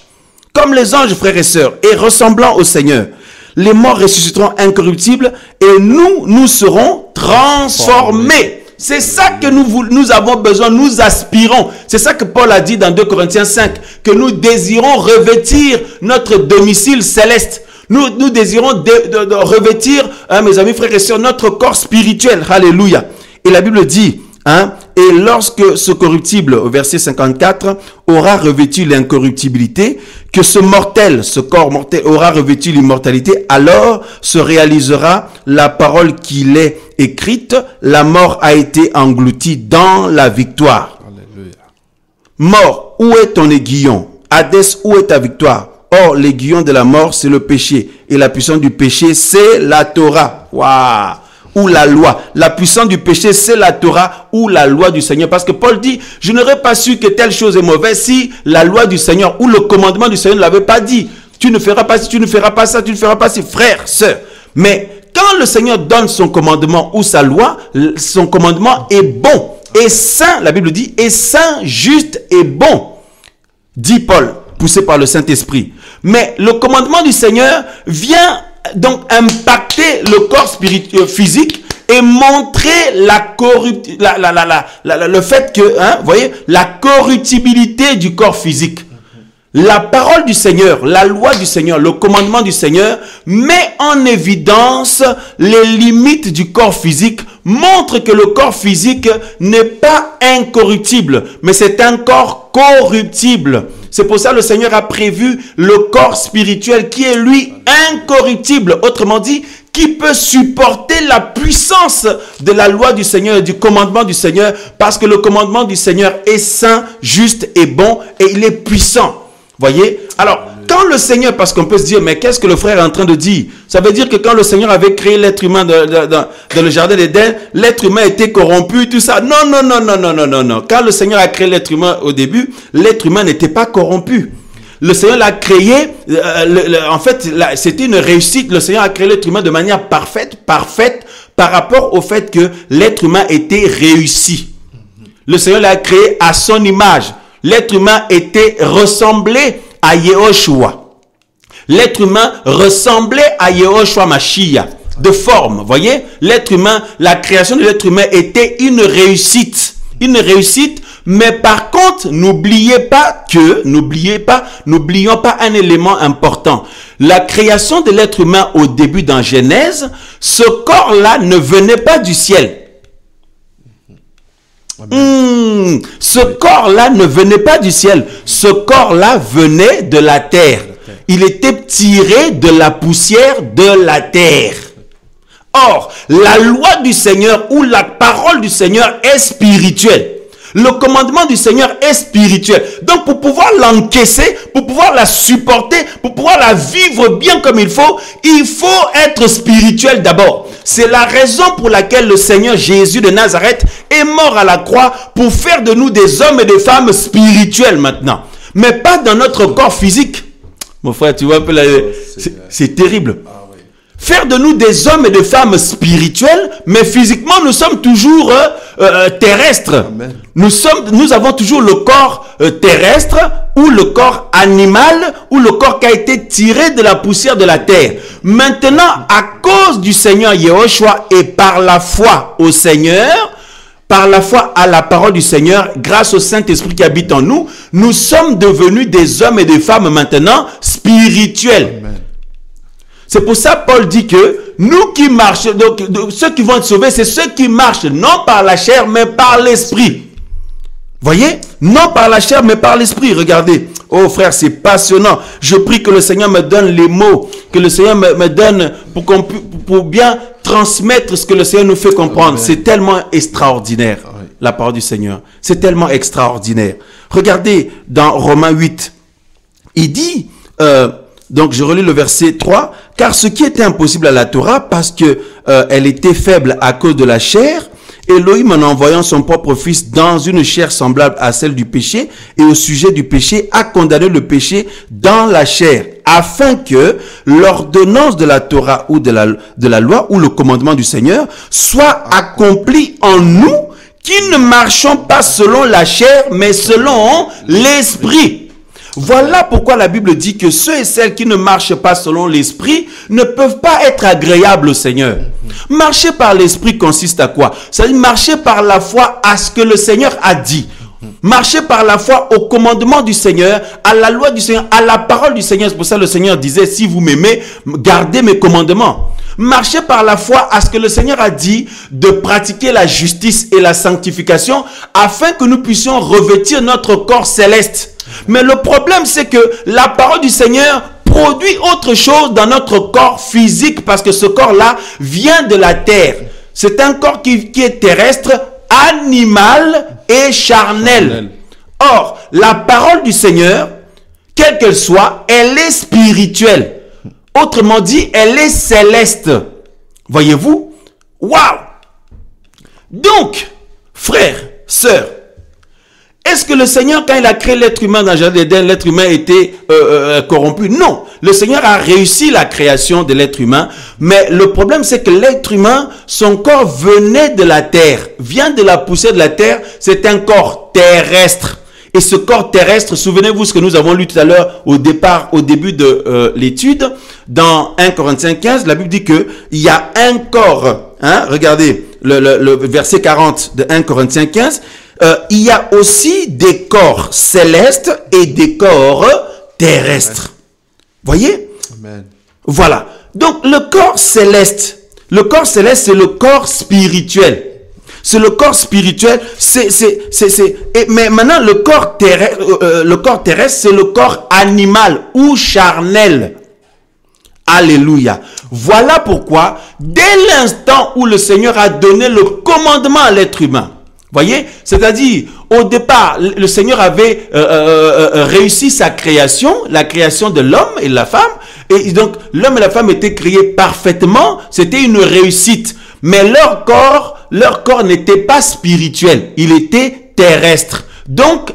frères et sœurs, et ressemblant au Seigneur. Les morts ressusciteront incorruptibles et nous serons transformés. C'est ça que nous avons besoin, nous aspirons. C'est ça que Paul a dit dans 2 Corinthiens 5, que nous désirons revêtir notre domicile céleste. Nous désirons revêtir, mes amis, frères et sœurs, notre corps spirituel. Alléluia. Et la Bible dit, et lorsque ce corruptible, au verset 54, aura revêtu l'incorruptibilité, que ce corps mortel aura revêtu l'immortalité, alors se réalisera la parole qu'il est écrite, la mort a été engloutie dans la victoire. Alléluia. Mort, où est ton aiguillon? Hadès, où est ta victoire? Or, l'aiguillon de la mort, c'est le péché. Et la puissance du péché, c'est la Torah. Waouh! Ou la loi. La puissance du péché, c'est la Torah ou la loi du Seigneur. Parce que Paul dit, je n'aurais pas su que telle chose est mauvaise si la loi du Seigneur ou le commandement du Seigneur ne l'avait pas dit. Tu ne feras pas ci, tu ne feras pas ça, tu ne feras pas ci. Frère, sœur. Mais quand le Seigneur donne son commandement ou sa loi, son commandement est bon et saint. La Bible dit, est saint, juste et bon. Dit Paul, poussé par le Saint-Esprit. Mais le commandement du Seigneur vient donc impacter le corps spirituel, physique et montrer le fait que, hein, vous voyez, la corruptibilité du corps physique. La parole du Seigneur, la loi du Seigneur, le commandement du Seigneur met en évidence les limites du corps physique, montre que le corps physique n'est pas incorruptible, mais c'est un corps corruptible. C'est pour ça que le Seigneur a prévu le corps spirituel qui est lui incorruptible. Autrement dit, qui peut supporter la puissance de la loi du Seigneur et du commandement du Seigneur, parce que le commandement du Seigneur est saint, juste et bon et il est puissant. Voyez? Alors, quand le Seigneur, parce qu'on peut se dire, mais qu'est-ce que le frère est en train de dire? Ça veut dire que quand le Seigneur avait créé l'être humain dans le jardin d'Éden, l'être humain était corrompu, tout ça. Non, non, non, non, non, non, non, non. Quand le Seigneur a créé l'être humain au début, l'être humain n'était pas corrompu. Le Seigneur l'a créé, en fait, c'était une réussite. Le Seigneur a créé l'être humain de manière parfaite par rapport au fait que l'être humain était réussi. Le Seigneur l'a créé à son image. L'être humain était ressemblé à Yehoshua. L'être humain ressemblait à Yehoshua Mashiach de forme. Voyez, l'être humain, la création de l'être humain était une réussite. Une réussite, mais par contre, n'oublions pas un élément important. La création de l'être humain au début dans Genèse, ce corps-là ne venait pas du ciel. Ce corps-là ne venait pas du ciel. Ce corps-là venait de la terre. Il était tiré de la poussière de la terre. Or, la loi du Seigneur ou la parole du Seigneur est spirituelle. Le commandement du Seigneur est spirituel. Donc, pour pouvoir l'encaisser, pour pouvoir la supporter, pour pouvoir la vivre bien comme il faut être spirituel d'abord. C'est la raison pour laquelle le Seigneur Jésus de Nazareth est mort à la croix pour faire de nous des hommes et des femmes spirituels maintenant. Mais pas dans notre corps physique. Mon frère, tu vois un peu là, c'est terrible. Faire de nous des hommes et des femmes spirituels, mais physiquement, nous sommes toujours terrestres. Amen. Nous avons toujours le corps terrestre ou le corps animal ou le corps qui a été tiré de la poussière de la terre. Maintenant, à cause du Seigneur Yehoshua et par la foi au Seigneur, par la foi à la parole du Seigneur, grâce au Saint-Esprit qui habite en nous, nous sommes devenus des hommes et des femmes maintenant spirituels. Amen. C'est pour ça Paul dit que nous qui marchons, donc ceux qui vont être sauvés, c'est ceux qui marchent non par la chair, mais par l'esprit. Voyez? Non par la chair, mais par l'esprit. Regardez. Oh frère, c'est passionnant. Je prie que le Seigneur me donne les mots, que le Seigneur me donne pour bien transmettre ce que le Seigneur nous fait comprendre. C'est tellement extraordinaire, la parole du Seigneur. C'est tellement extraordinaire. Regardez dans Romains 8. Il dit... donc je relis le verset 3. Car ce qui était impossible à la Torah, parce que elle était faible à cause de la chair, Elohim en envoyant son propre fils dans une chair semblable à celle du péché, et au sujet du péché, a condamné le péché dans la chair, afin que l'ordonnance de la Torah ou de la loi ou le commandement du Seigneur soit accompli en nous, qui ne marchons pas selon la chair, mais selon l'esprit. Voilà pourquoi la Bible dit que ceux et celles qui ne marchent pas selon l'esprit ne peuvent pas être agréables au Seigneur. Marcher par l'esprit consiste à quoi? C'est-à-dire marcher par la foi à ce que le Seigneur a dit. Marcher par la foi au commandement du Seigneur, à la loi du Seigneur, à la parole du Seigneur. C'est pour ça que le Seigneur disait, si vous m'aimez, gardez mes commandements. Marcher par la foi à ce que le Seigneur a dit de pratiquer la justice et la sanctification afin que nous puissions revêtir notre corps céleste. Mais le problème, c'est que la parole du Seigneur produit autre chose dans notre corps physique parce que ce corps-là vient de la terre. C'est un corps qui est terrestre, animal et charnel. Or, la parole du Seigneur quelle qu'elle soit, elle est spirituelle. Autrement dit, elle est céleste. Voyez-vous? Waouh! Donc, frères, sœurs, est-ce que le Seigneur, quand il a créé l'être humain dans le jardin d'Éden, l'être humain était corrompu? Non. Le Seigneur a réussi la création de l'être humain, mais le problème, c'est que l'être humain, son corps venait de la terre, vient de la poussière de la terre, c'est un corps terrestre. Et ce corps terrestre, souvenez-vous ce que nous avons lu tout à l'heure au début de l'étude, dans 1 Corinthiens 15, la Bible dit que il y a un corps, hein, regardez le verset 40 de 1 Corinthiens 15, il y a aussi des corps célestes et des corps terrestres. Voyez? Amen. Voilà. Donc le corps céleste, c'est le corps spirituel. C'est le corps spirituel. Mais maintenant le corps terrestre, c'est le corps animal ou charnel. Alléluia. Voilà pourquoi, dès l'instant où le Seigneur a donné le commandement à l'être humain, voyez, c'est-à-dire, au départ, le Seigneur avait réussi sa création, la création de l'homme et de la femme, et donc l'homme et la femme étaient créés parfaitement, c'était une réussite, mais leur corps n'était pas spirituel, il était terrestre, donc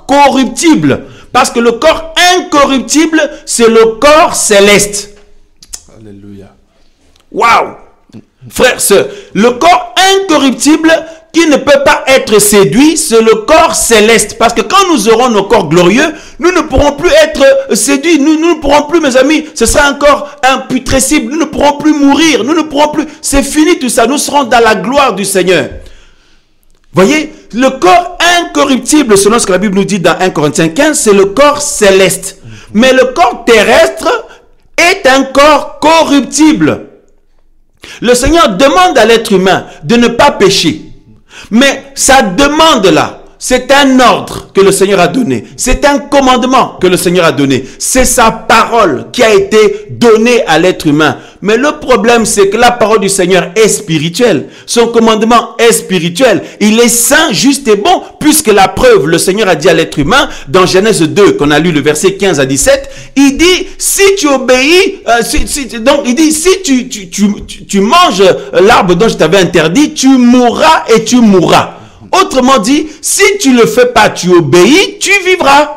corruptible, parce que le corps incorruptible, c'est le corps céleste. Alléluia. Waouh! Frères, sœurs, le corps incorruptible qui ne peut pas être séduit, c'est le corps céleste. Parce que quand nous aurons nos corps glorieux, nous ne pourrons plus être séduits. Nous ne pourrons plus, mes amis, ce sera un corps imputrescible. Nous ne pourrons plus mourir. Nous ne pourrons plus. C'est fini tout ça. Nous serons dans la gloire du Seigneur. Voyez, le corps incorruptible, selon ce que la Bible nous dit dans 1 Corinthiens 15, c'est le corps céleste. Mais le corps terrestre est un corps corruptible. Le Seigneur demande à l'être humain de ne pas pécher. Mais sa demande là, c'est un ordre que le Seigneur a donné. C'est un commandement que le Seigneur a donné. C'est sa parole qui a été donnée à l'être humain. Mais le problème, c'est que la parole du Seigneur est spirituelle. Son commandement est spirituel. Il est saint, juste et bon, puisque la preuve, le Seigneur a dit à l'être humain, dans Genèse 2, qu'on a lu le verset 15 à 17, il dit, si tu obéis, donc il dit, si tu manges l'arbre dont je t'avais interdit, tu mourras et tu mourras. Autrement dit, si tu ne le fais pas, tu obéis, tu vivras.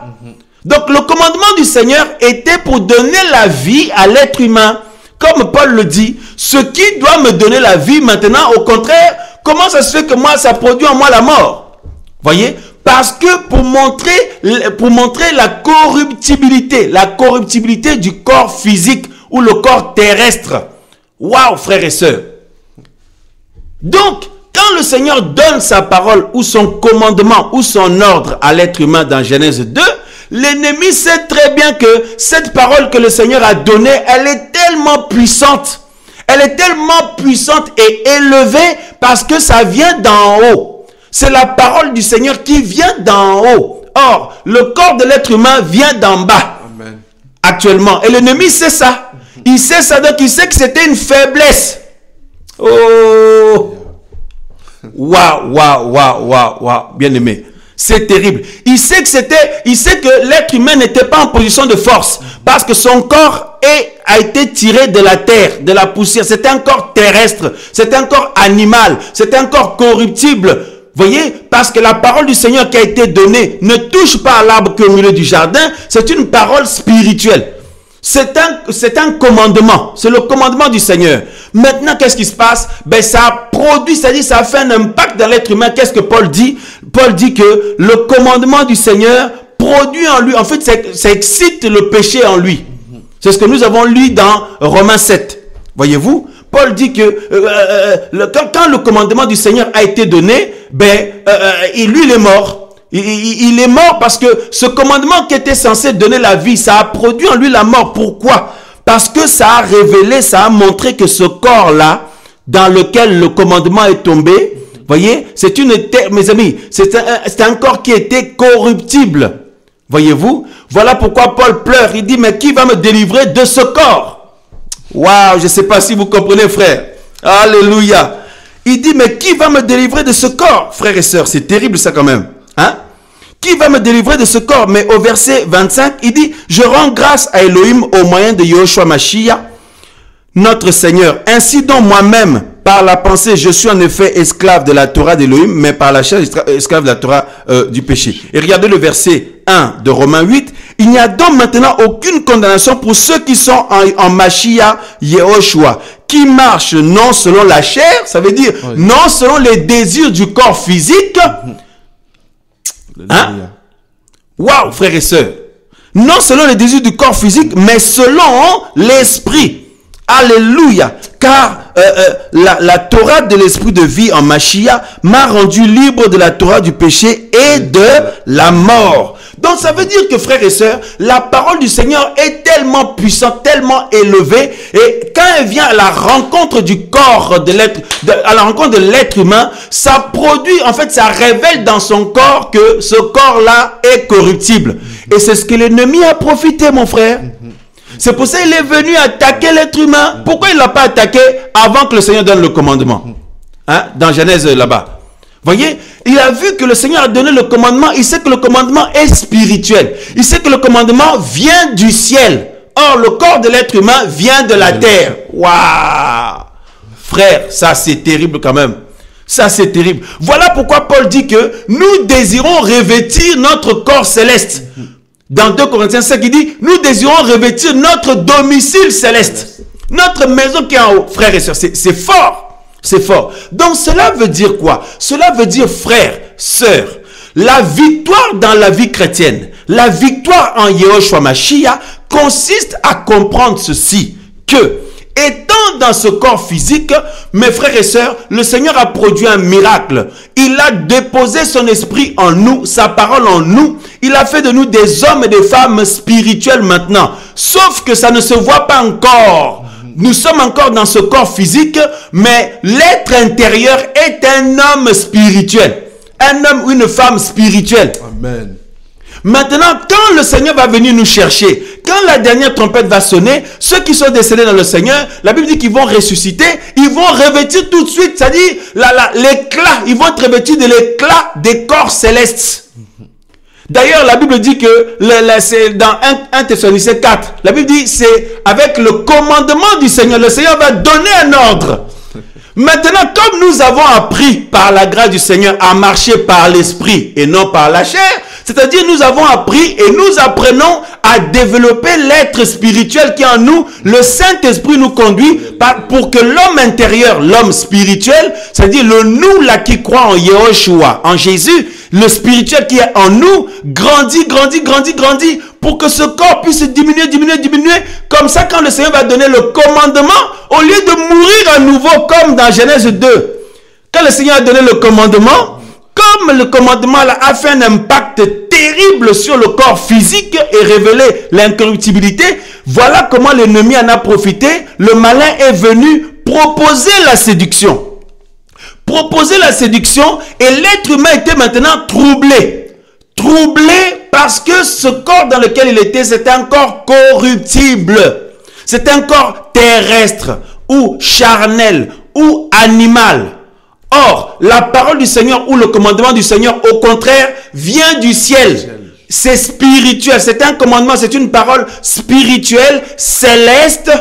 Donc le commandement du Seigneur était pour donner la vie à l'être humain. Comme Paul le dit, ce qui doit me donner la vie maintenant, au contraire, comment ça se fait que moi, ça produit en moi la mort? Voyez? Parce que pour montrer la corruptibilité du corps physique ou le corps terrestre. Waouh, frères et sœurs. Donc, quand le Seigneur donne sa parole ou son commandement ou son ordre à l'être humain dans Genèse 2, l'ennemi sait très bien que cette parole que le Seigneur a donnée, elle est tellement puissante. Elle est tellement puissante et élevée parce que ça vient d'en haut. C'est la parole du Seigneur qui vient d'en haut. Or, le corps de l'être humain vient d'en bas. Amen. Actuellement. Et l'ennemi sait ça. Il sait ça, donc il sait que c'était une faiblesse. Oh! Waouh, bien aimé. C'est terrible. Il sait que l'être humain n'était pas en position de force parce que son corps a été tiré de la terre, de la poussière. C'est un corps terrestre, c'est un corps animal, c'est un corps corruptible. Voyez, parce que la parole du Seigneur qui a été donnée ne touche pas à l'arbre qui est au milieu du jardin. C'est une parole spirituelle. C'est un commandement. C'est le commandement du Seigneur. Maintenant, qu'est-ce qui se passe? Ben, ça produit, c'est-à-dire ça fait un impact dans l'être humain. Qu'est-ce que Paul dit? Paul dit que le commandement du Seigneur produit en lui, en fait, ça excite le péché en lui. C'est ce que nous avons lu dans Romains 7. Voyez-vous? Paul dit que quand le commandement du Seigneur a été donné, ben, lui, il est mort. Il est mort parce que ce commandement qui était censé donner la vie, ça a produit en lui la mort. Pourquoi? Parce que ça a révélé, ça a montré que ce corps-là, dans lequel le commandement est tombé, voyez, mes amis, c'est un corps qui était corruptible. Voyez-vous? Voilà pourquoi Paul pleure. Il dit, mais qui va me délivrer de ce corps? Waouh, je ne sais pas si vous comprenez, frère. Alléluia. Il dit, mais qui va me délivrer de ce corps? Frères et sœurs, c'est terrible ça quand même. Hein? Qui va me délivrer de ce corps? Mais au verset 25, il dit, je rends grâce à Elohim au moyen de Yahushua Mashiach, notre Seigneur. Ainsi donc moi-même, par la pensée, je suis en effet esclave de la Torah d'Elohim, mais par la chair, esclave de la Torah du péché. Et regardez le verset 1 de Romains 8. Il n'y a donc maintenant aucune condamnation pour ceux qui sont en Mashiach Yahushua, qui marchent non selon la chair, ça veut dire non selon les désirs du corps physique. Hein? Waouh, frères et sœurs. Non selon les désirs du corps physique, mais selon l'esprit. Alléluia. Car la Torah de l'esprit de vie en Mashiach m'a rendu libre de la Torah du péché et de la mort. Donc ça veut dire que, frères et sœurs, la parole du Seigneur est tellement puissante, tellement élevée, et quand elle vient à la rencontre du corps de l'être, à la rencontre de l'être humain, ça produit, en fait, ça révèle dans son corps que ce corps-là est corruptible. Et c'est ce que l'ennemi a profité, mon frère. C'est pour ça qu'il est venu attaquer l'être humain. Pourquoi il ne l'a pas attaqué avant que le Seigneur donne le commandement? Hein? Dans Genèse là-bas. Voyez, il a vu que le Seigneur a donné le commandement. Il sait que le commandement est spirituel. Il sait que le commandement vient du ciel. Or, le corps de l'être humain vient de la terre. Waouh! Frère, ça c'est terrible quand même. Ça c'est terrible. Voilà pourquoi Paul dit que nous désirons revêtir notre corps céleste. Dans 2 Corinthiens 5, il dit, nous désirons revêtir notre domicile céleste. Notre maison qui est en haut. Frères et sœurs, c'est fort. C'est fort. Donc cela veut dire quoi? Cela veut dire, frères, sœurs, la victoire dans la vie chrétienne, la victoire en Yahushua Mashiach consiste à comprendre ceci, que étant dans ce corps physique, mes frères et sœurs, le Seigneur a produit un miracle. Il a déposé son esprit en nous, sa parole en nous. Il a fait de nous des hommes et des femmes spirituels maintenant. Sauf que ça ne se voit pas encore. Nous sommes encore dans ce corps physique, mais l'être intérieur est un homme spirituel. Un homme ou une femme spirituelle. Amen. Maintenant, quand le Seigneur va venir nous chercher, quand la dernière trompette va sonner, ceux qui sont décédés dans le Seigneur, la Bible dit qu'ils vont ressusciter, ils vont revêtir tout de suite, c'est-à-dire l'éclat, ils vont être revêtus de l'éclat des corps célestes. D'ailleurs, la Bible dit que, c'est dans 1 Thessaloniciens 4, la Bible dit c'est avec le commandement du Seigneur, le Seigneur va donner un ordre. Maintenant, comme nous avons appris par la grâce du Seigneur à marcher par l'esprit et non par la chair, c'est-à-dire nous avons appris et nous apprenons à développer l'être spirituel qui est en nous. Le Saint-Esprit nous conduit pour que l'homme intérieur, l'homme spirituel, c'est-à-dire le nous là qui croit en Yahushua, en Jésus, le spirituel qui est en nous, grandit, pour que ce corps puisse diminuer. Comme ça, quand le Seigneur va donner le commandement, au lieu de mourir à nouveau, comme dans Genèse 2, quand le Seigneur a donné le commandement, comme le commandement là, a fait un impact terrible sur le corps physique et révélé l'incorruptibilité, voilà comment l'ennemi en a profité. Le malin est venu proposer la séduction. Et l'être humain était maintenant troublé. Parce que ce corps dans lequel il était, c'était un corps corruptible. C'était un corps terrestre ou charnel ou animal. Or, la parole du Seigneur ou le commandement du Seigneur, au contraire, vient du ciel. C'est spirituel. C'est un commandement, c'est une parole spirituelle, céleste.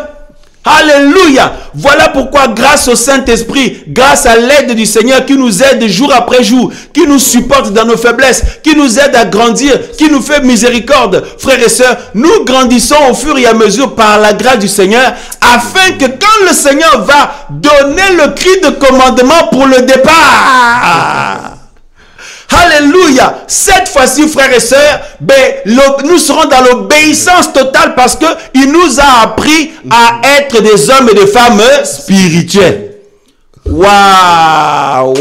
Alléluia. Voilà pourquoi, grâce au Saint-Esprit, grâce à l'aide du Seigneur qui nous aide jour après jour, qui nous supporte dans nos faiblesses, qui nous aide à grandir, qui nous fait miséricorde, frères et sœurs, nous grandissons au fur et à mesure par la grâce du Seigneur, afin que quand le Seigneur va donner le cri de commandement pour le départ, alléluia, cette fois-ci, frères et sœurs, nous serons dans l'obéissance totale parce qu'il nous a appris à être des hommes et des femmes spirituels. Waouh.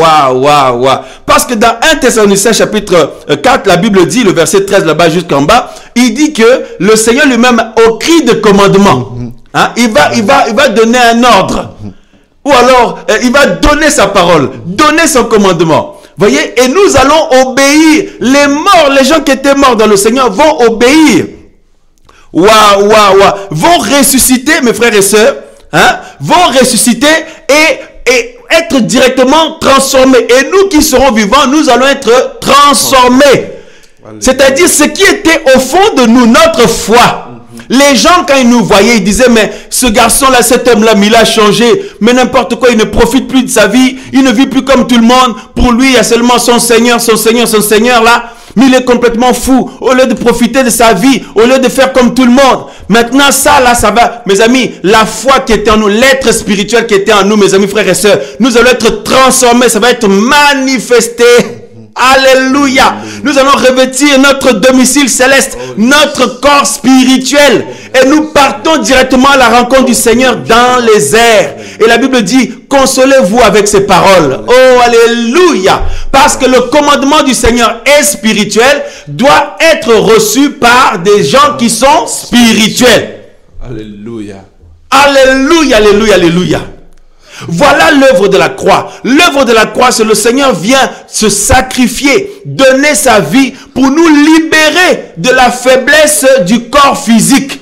Parce que dans 1 Thessaloniciens chapitre 4, la Bible dit, le verset 13 là-bas jusqu'en bas, il dit que le Seigneur lui-même, au cri de commandement, hein, il va donner un ordre. Ou alors, il va donner sa parole, donner son commandement. Voyez, et nous allons obéir. Les morts, les gens qui étaient morts dans le Seigneur vont obéir. Vont ressusciter, mes frères et sœurs, hein, vont ressusciter et être directement transformés. Et nous qui serons vivants, nous allons être transformés. C'est-à-dire ce qui était au fond de nous, notre foi. Les gens, quand ils nous voyaient, ils disaient, mais ce garçon-là, cet homme-là, mais il a changé. Mais n'importe quoi, il ne profite plus de sa vie. Il ne vit plus comme tout le monde. Pour lui, il y a seulement son Seigneur là. Mais il est complètement fou. Au lieu de profiter de sa vie, au lieu de faire comme tout le monde. Maintenant, ça, là, ça va. Mes amis, la foi qui était en nous, l'être spirituel qui était en nous, mes amis, frères et sœurs, nous allons être transformés. Ça va être manifesté. Alléluia. Nous allons revêtir notre domicile céleste, notre corps spirituel. Et nous partons directement à la rencontre du Seigneur dans les airs. Et la Bible dit, consolez-vous avec ces paroles. Oh, alléluia. Parce que le commandement du Seigneur est spirituel, doit être reçu par des gens qui sont spirituels. Alléluia. Alléluia, alléluia, alléluia. Voilà l'œuvre de la croix. L'œuvre de la croix, c'est le Seigneur vient se sacrifier, donner sa vie pour nous libérer de la faiblesse du corps physique.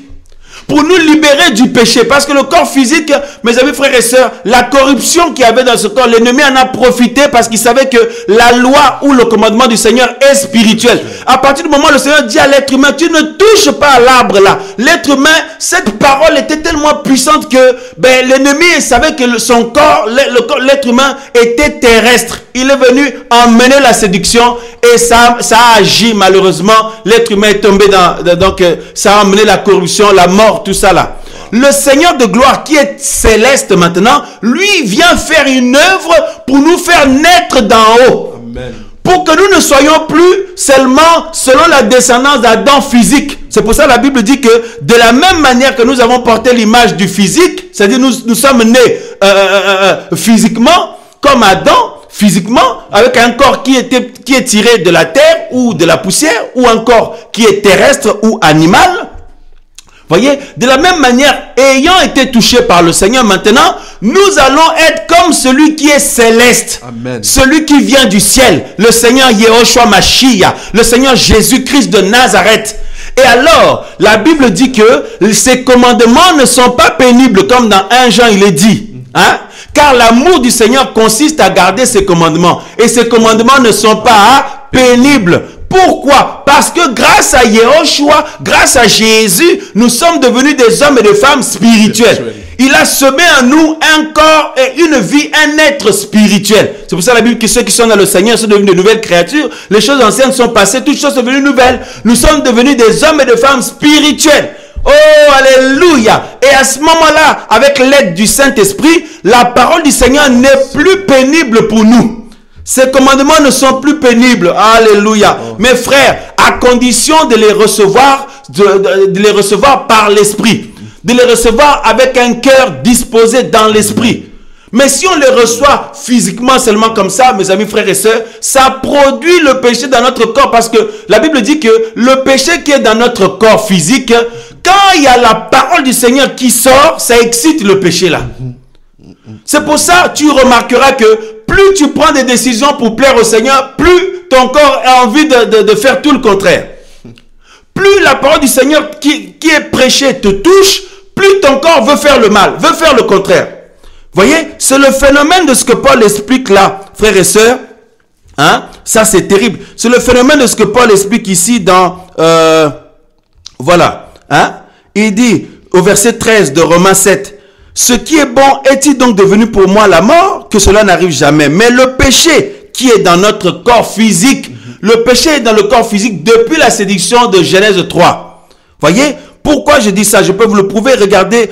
Pour nous libérer du péché. Parce que le corps physique, mes amis frères et sœurs, la corruption qu'il y avait dans ce corps, l'ennemi en a profité parce qu'il savait que la loi ou le commandement du Seigneur est spirituel. À partir du moment où le Seigneur dit à l'être humain, tu ne touches pas à l'arbre là. L'être humain, cette parole était tellement puissante que l'ennemi savait que son corps, l'être humain était terrestre. Il est venu emmener la séduction et ça a agi malheureusement. L'être humain est tombé donc ça a amené la corruption, la mort, tout ça là. Le Seigneur de gloire qui est céleste maintenant, lui vient faire une œuvre pour nous faire naître d'en haut. Amen. Pour que nous ne soyons plus seulement selon la descendance d'Adam physique. C'est pour ça que la Bible dit que de la même manière que nous avons porté l'image du physique, c'est-à-dire nous sommes nés physiquement comme Adam, physiquement, avec un corps qui est tiré de la terre ou de la poussière, ou un corps qui est terrestre ou animal. Voyez, de la même manière, ayant été touchés par le Seigneur maintenant, nous allons être comme celui qui est céleste. Amen. Celui qui vient du ciel, le Seigneur Yehoshua Mashiach, le Seigneur Jésus-Christ de Nazareth. Et alors, la Bible dit que ces commandements ne sont pas pénibles, comme dans 1 Jean il est dit. Hein? Car l'amour du Seigneur consiste à garder ses commandements. Et ces commandements ne sont pas pénibles. Pourquoi? Parce que grâce à Yehoshua, grâce à Jésus, nous sommes devenus des hommes et des femmes spirituels. Il a semé en nous un corps et une vie, un être spirituel. C'est pour ça la Bible que ceux qui sont dans le Seigneur sont devenus de nouvelles créatures. Les choses anciennes sont passées, toutes choses sont devenues nouvelles. Nous sommes devenus des hommes et des femmes spirituels. Oh, alléluia. Et à ce moment-là, avec l'aide du Saint-Esprit, la parole du Seigneur n'est plus pénible pour nous. Ces commandements ne sont plus pénibles. Alléluia. Oh. Mes frères, à condition de les recevoir, de les recevoir par l'Esprit. De les recevoir avec un cœur disposé dans l'Esprit. Mais si on les reçoit physiquement seulement comme ça, mes amis, frères et sœurs, ça produit le péché dans notre corps. Parce que la Bible dit que le péché qui est dans notre corps physique, quand il y a la parole du Seigneur qui sort, ça excite le péché là. C'est pour ça que tu remarqueras que plus tu prends des décisions pour plaire au Seigneur, plus ton corps a envie de faire tout le contraire. Plus la parole du Seigneur qui est prêchée te touche, plus ton corps veut faire le mal, veut faire le contraire. Voyez, c'est le phénomène de ce que Paul explique là, frères et sœurs. Hein? Ça, c'est terrible. C'est le phénomène de ce que Paul explique ici dans... voilà. Hein? Il dit au verset 13 de Romains 7, « Ce qui est bon est-il donc devenu pour moi la mort? Que cela n'arrive jamais. Mais le péché qui est dans notre corps physique, le péché est dans le corps physique depuis la séduction de Genèse 3. Voyez? Pourquoi je dis ça? Je peux vous le prouver. Regardez,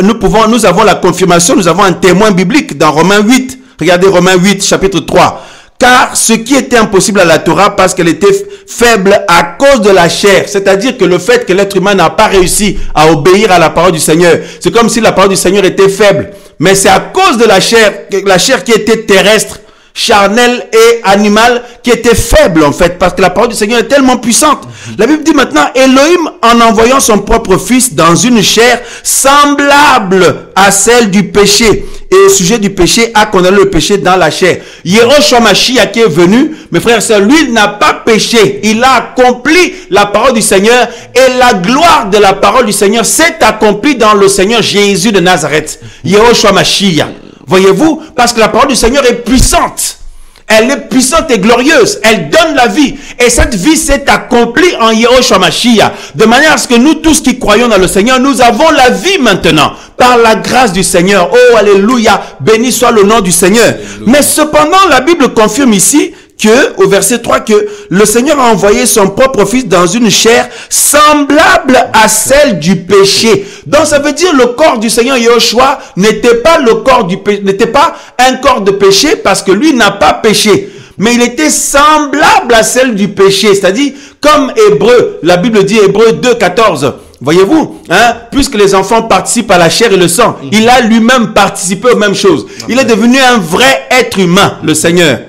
nous avons la confirmation, nous avons un témoin biblique dans Romains 8. Regardez Romains 8, chapitre 3. Car ce qui était impossible à la Torah parce qu'elle était faible à cause de la chair, c'est-à-dire que le fait que l'être humain n'a pas réussi à obéir à la parole du Seigneur, c'est comme si la parole du Seigneur était faible. Mais c'est à cause de la chair qui était terrestre, charnelle et animale, qui était faible en fait, parce que la parole du Seigneur est tellement puissante. La Bible dit maintenant, Elohim, en envoyant son propre fils dans une chair semblable à celle du péché, et au sujet du péché, a condamné le péché dans la chair. Yehoshua Mashiach qui est venu, mes frères et sœurs, lui n'a pas péché, il a accompli la parole du Seigneur, et la gloire de la parole du Seigneur s'est accomplie dans le Seigneur Jésus de Nazareth, Yehoshua Mashiach. Voyez-vous, parce que la parole du Seigneur est puissante. Elle est puissante et glorieuse. Elle donne la vie. Et cette vie s'est accomplie en Yahushua Mashiach. De manière à ce que nous tous qui croyons dans le Seigneur, nous avons la vie maintenant. Par la grâce du Seigneur. Oh, alléluia. Béni soit le nom du Seigneur. Alléluia. Mais cependant, la Bible confirme ici que, au verset 3, que le Seigneur a envoyé son propre Fils dans une chair semblable à celle du péché. Donc ça veut dire le corps du Seigneur Yahushua n'était pas le corps du péché, n'était pas un corps de péché parce que lui n'a pas péché. Mais il était semblable à celle du péché. C'est-à-dire, comme Hébreu, la Bible dit Hébreu 2, 14. Voyez-vous, hein, puisque les enfants participent à la chair et le sang, il a lui-même participé aux mêmes choses. Il est devenu un vrai être humain, le Seigneur.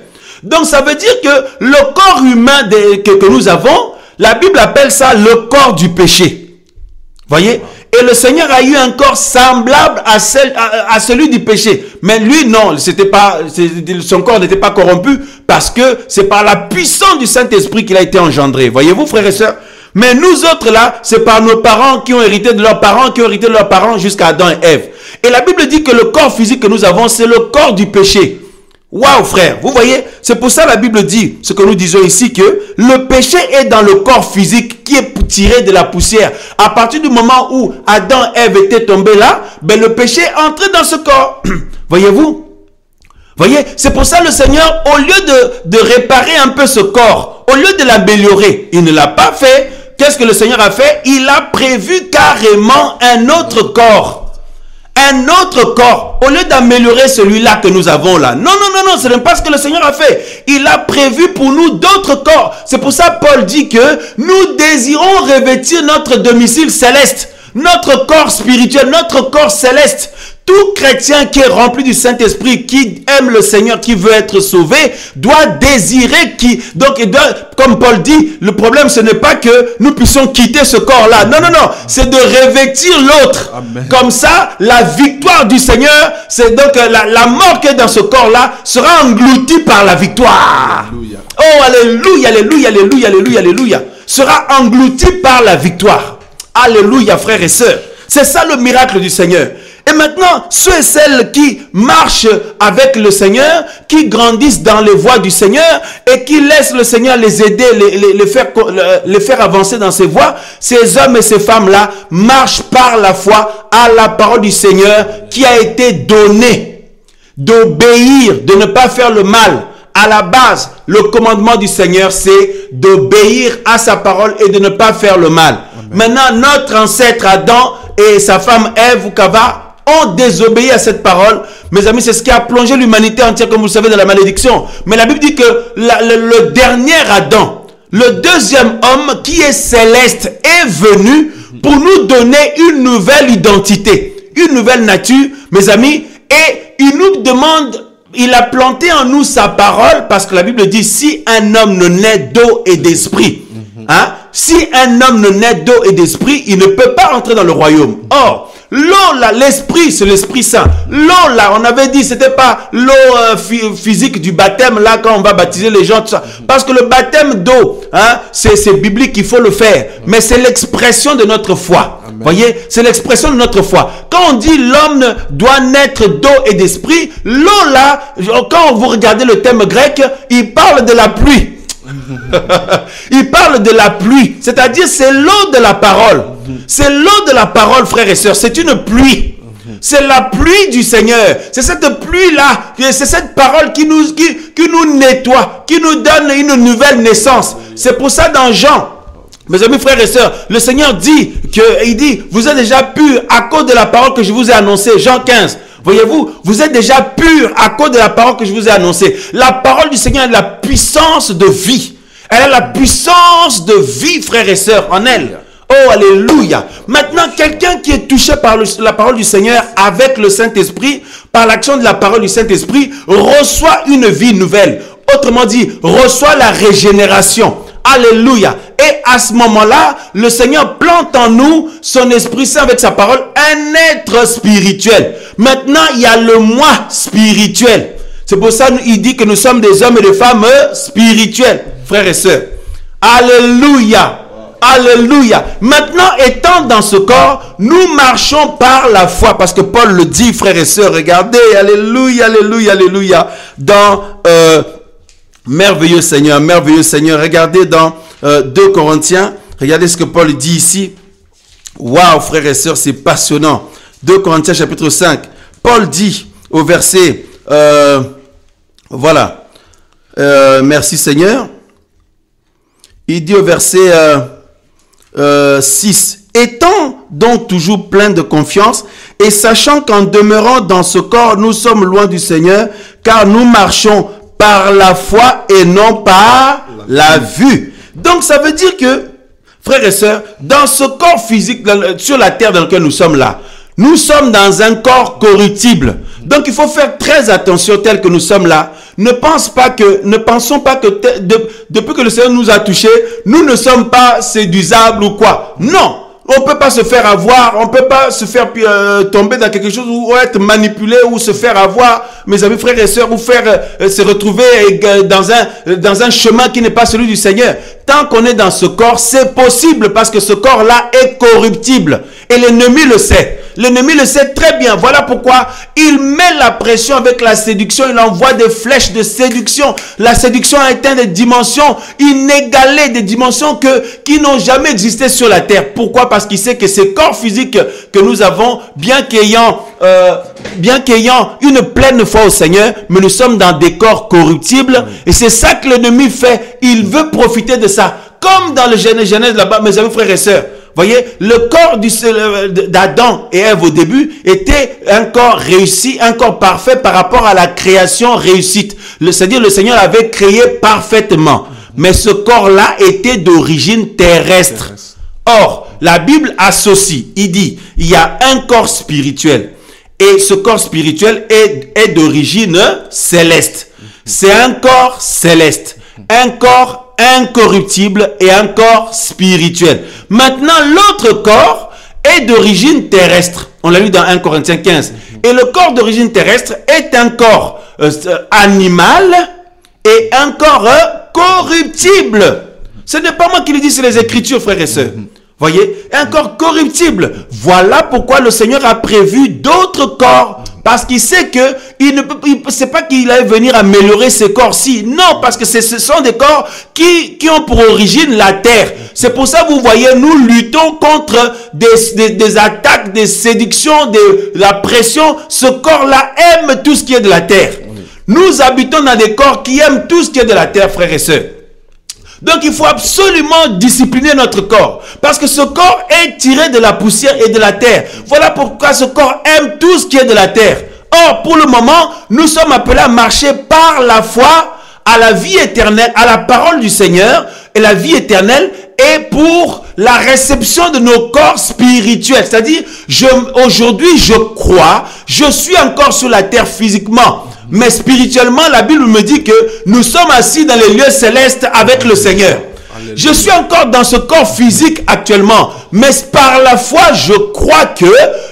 Donc ça veut dire que le corps humain que nous avons, la Bible appelle ça le corps du péché. Voyez? Et le Seigneur a eu un corps semblable à celui du péché. Mais lui, non, son corps n'était pas corrompu parce que c'est par la puissance du Saint-Esprit qu'il a été engendré. Voyez-vous, frères et sœurs? Mais nous autres là, c'est par nos parents qui ont hérité de leurs parents, qui ont hérité de leurs parents jusqu'à Adam et Ève. Et la Bible dit que le corps physique que nous avons, c'est le corps du péché. Waouh frère, vous voyez, c'est pour ça la Bible dit, ce que nous disons ici, que le péché est dans le corps physique qui est tiré de la poussière. À partir du moment où Adam et Ève étaient tombés là, ben le péché est entré dans ce corps. Voyez-vous? Voyez, c'est pour ça le Seigneur, au lieu de réparer un peu ce corps, au lieu de l'améliorer, il ne l'a pas fait. Qu'est-ce que le Seigneur a fait? Il a prévu carrément un autre corps. Un autre corps, au lieu d'améliorer celui-là que nous avons là. Non, non, non, non, ce n'est pas ce que le Seigneur a fait. Il a prévu pour nous d'autres corps. C'est pour ça Paul dit que nous désirons revêtir notre domicile céleste, notre corps spirituel, notre corps céleste. Tout chrétien qui est rempli du Saint-Esprit, qui aime le Seigneur, qui veut être sauvé, doit désirer donc, comme Paul dit, le problème ce n'est pas que nous puissions quitter ce corps-là. Non, non, non. C'est de revêtir l'autre. Comme ça, la victoire du Seigneur, c'est donc la mort qui est dans ce corps-là sera engloutie par la victoire. Alléluia. Oh, alléluia, alléluia, alléluia, alléluia, alléluia. Sera engloutie par la victoire. Alléluia, frères et sœurs. C'est ça le miracle du Seigneur. Et maintenant, ceux et celles qui marchent avec le Seigneur, qui grandissent dans les voies du Seigneur et qui laissent le Seigneur les aider, les faire avancer dans ses voies, ces hommes et ces femmes-là marchent par la foi à la parole du Seigneur qui a été donnée, d'obéir, de ne pas faire le mal. À la base, le commandement du Seigneur, c'est d'obéir à sa parole et de ne pas faire le mal. Amen. Maintenant, notre ancêtre Adam et sa femme Ève ou Kava ont désobéi à cette parole. Mes amis, c'est ce qui a plongé l'humanité entière, comme vous le savez, dans la malédiction. Mais la Bible dit que le dernier Adam, le deuxième homme qui est céleste, est venu pour nous donner une nouvelle identité, une nouvelle nature, mes amis. Et il nous demande, il a planté en nous sa parole, parce que la Bible dit, si un homme ne naît d'eau et d'esprit, hein, si un homme ne naît d'eau et d'esprit, il ne peut pas entrer dans le royaume. Or, l'eau là, l'esprit, c'est l'Esprit Saint. L'eau là, on avait dit, c'était pas l'eau physique du baptême là quand on va baptiser les gens, tout ça. Parce que le baptême d'eau, hein, c'est biblique, il faut le faire. Mais c'est l'expression de notre foi. Amen. Voyez, c'est l'expression de notre foi. Quand on dit l'homme doit naître d'eau et d'esprit, l'eau là, quand vous regardez le thème grec, il parle de la pluie. Il parle de la pluie, c'est-à-dire c'est l'eau de la parole. C'est l'eau de la parole, frères et sœurs. C'est une pluie. C'est la pluie du Seigneur. C'est cette pluie-là, c'est cette parole qui nous nettoie, qui nous donne une nouvelle naissance. C'est pour ça dans Jean, mes amis, frères et sœurs, le Seigneur dit, il dit, vous êtes déjà purs à cause de la parole que je vous ai annoncée. Jean 15. Voyez-vous, vous êtes déjà purs à cause de la parole que je vous ai annoncée. La parole du Seigneur a la puissance de vie. Elle a la puissance de vie, frères et sœurs, en elle. Oh, alléluia. Maintenant, quelqu'un qui est touché par la parole du Seigneur avec le Saint-Esprit, par l'action de la parole du Saint-Esprit, reçoit une vie nouvelle. Autrement dit, reçoit la régénération. Alléluia. Et à ce moment-là, le Seigneur plante en nous son Esprit Saint avec sa parole, un être spirituel. Maintenant, il y a le moi spirituel. C'est pour ça qu'il dit que nous sommes des hommes et des femmes spirituels, frères et sœurs. Alléluia. Alléluia. Maintenant, étant dans ce corps, nous marchons par la foi. Parce que Paul le dit, frères et sœurs, regardez, alléluia, alléluia, alléluia. Dans Merveilleux Seigneur, merveilleux Seigneur. Regardez dans 2 Corinthiens, regardez ce que Paul dit ici. Waouh, frères et sœurs, c'est passionnant. 2 Corinthiens chapitre 5. Paul dit au verset, voilà, merci Seigneur. Il dit au verset 6, étant donc toujours plein de confiance et sachant qu'en demeurant dans ce corps, nous sommes loin du Seigneur, car nous marchons par la foi et non par la vue. Donc ça veut dire que, frères et sœurs, dans ce corps physique, sur la terre dans laquelle nous sommes là, nous sommes dans un corps corruptible. Donc il faut faire très attention tel que nous sommes là. Ne pensons pas que depuis que le Seigneur nous a touchés, nous ne sommes pas séduisables ou quoi. Non, on ne peut pas se faire avoir, on ne peut pas se faire tomber dans quelque chose ou être manipulé ou se faire avoir, mes amis, frères et sœurs, ou faire se retrouver dans un chemin qui n'est pas celui du Seigneur. Tant qu'on est dans ce corps, c'est possible parce que ce corps-là est corruptible. Et l'ennemi le sait. L'ennemi le sait très bien. Voilà pourquoi il met la pression avec la séduction. Il envoie des flèches de séduction. La séduction a atteint des dimensions inégalées, des dimensions qui n'ont jamais existé sur la terre. Pourquoi? Parce qu'il sait que ces corps physiques que nous avons, bien qu'ayant une pleine foi au Seigneur, mais nous sommes dans des corps corruptibles. Et c'est ça que l'ennemi fait. Il veut profiter de ça. Comme dans le Genèse là-bas, mes amis, frères et sœurs. Voyez, le corps d'Adam et Ève au début était un corps réussi, un corps parfait par rapport à la création réussite. C'est-à-dire le Seigneur l'avait créé parfaitement. Mais ce corps-là était d'origine terrestre. Or, la Bible associe, il dit, il y a un corps spirituel. Et ce corps spirituel est d'origine céleste. C'est un corps céleste. Un corps incorruptible et un corps spirituel. Maintenant, l'autre corps est d'origine terrestre. On l'a lu dans 1 Corinthiens 15. Et le corps d'origine terrestre est un corps animal et un corps corruptible. Ce n'est pas moi qui le dis, c'est les Écritures, frères et sœurs. Voyez, un corps corruptible. Voilà pourquoi le Seigneur a prévu d'autres corps. Parce qu'il sait que c'est pas qu'il allait venir améliorer ces corps-ci. Non, parce que ce sont des corps qui ont pour origine la terre. C'est pour ça que vous voyez, nous luttons contre des attaques, des séductions, de la pression. Ce corps-là aime tout ce qui est de la terre. Nous habitons dans des corps qui aiment tout ce qui est de la terre, frères et sœurs. Donc il faut absolument discipliner notre corps. Parce que ce corps est tiré de la poussière et de la terre. Voilà pourquoi ce corps aime tout ce qui est de la terre. Or, pour le moment, nous sommes appelés à marcher par la foi à la vie éternelle, à la parole du Seigneur. Et la vie éternelle est pour la réception de nos corps spirituels. C'est-à-dire, aujourd'hui, je crois, je suis encore sur la terre physiquement. Mais spirituellement, la Bible me dit que nous sommes assis dans les lieux célestes avec le Seigneur. Alléluia. Je suis encore dans ce corps physique actuellement. Mais par la foi, je crois que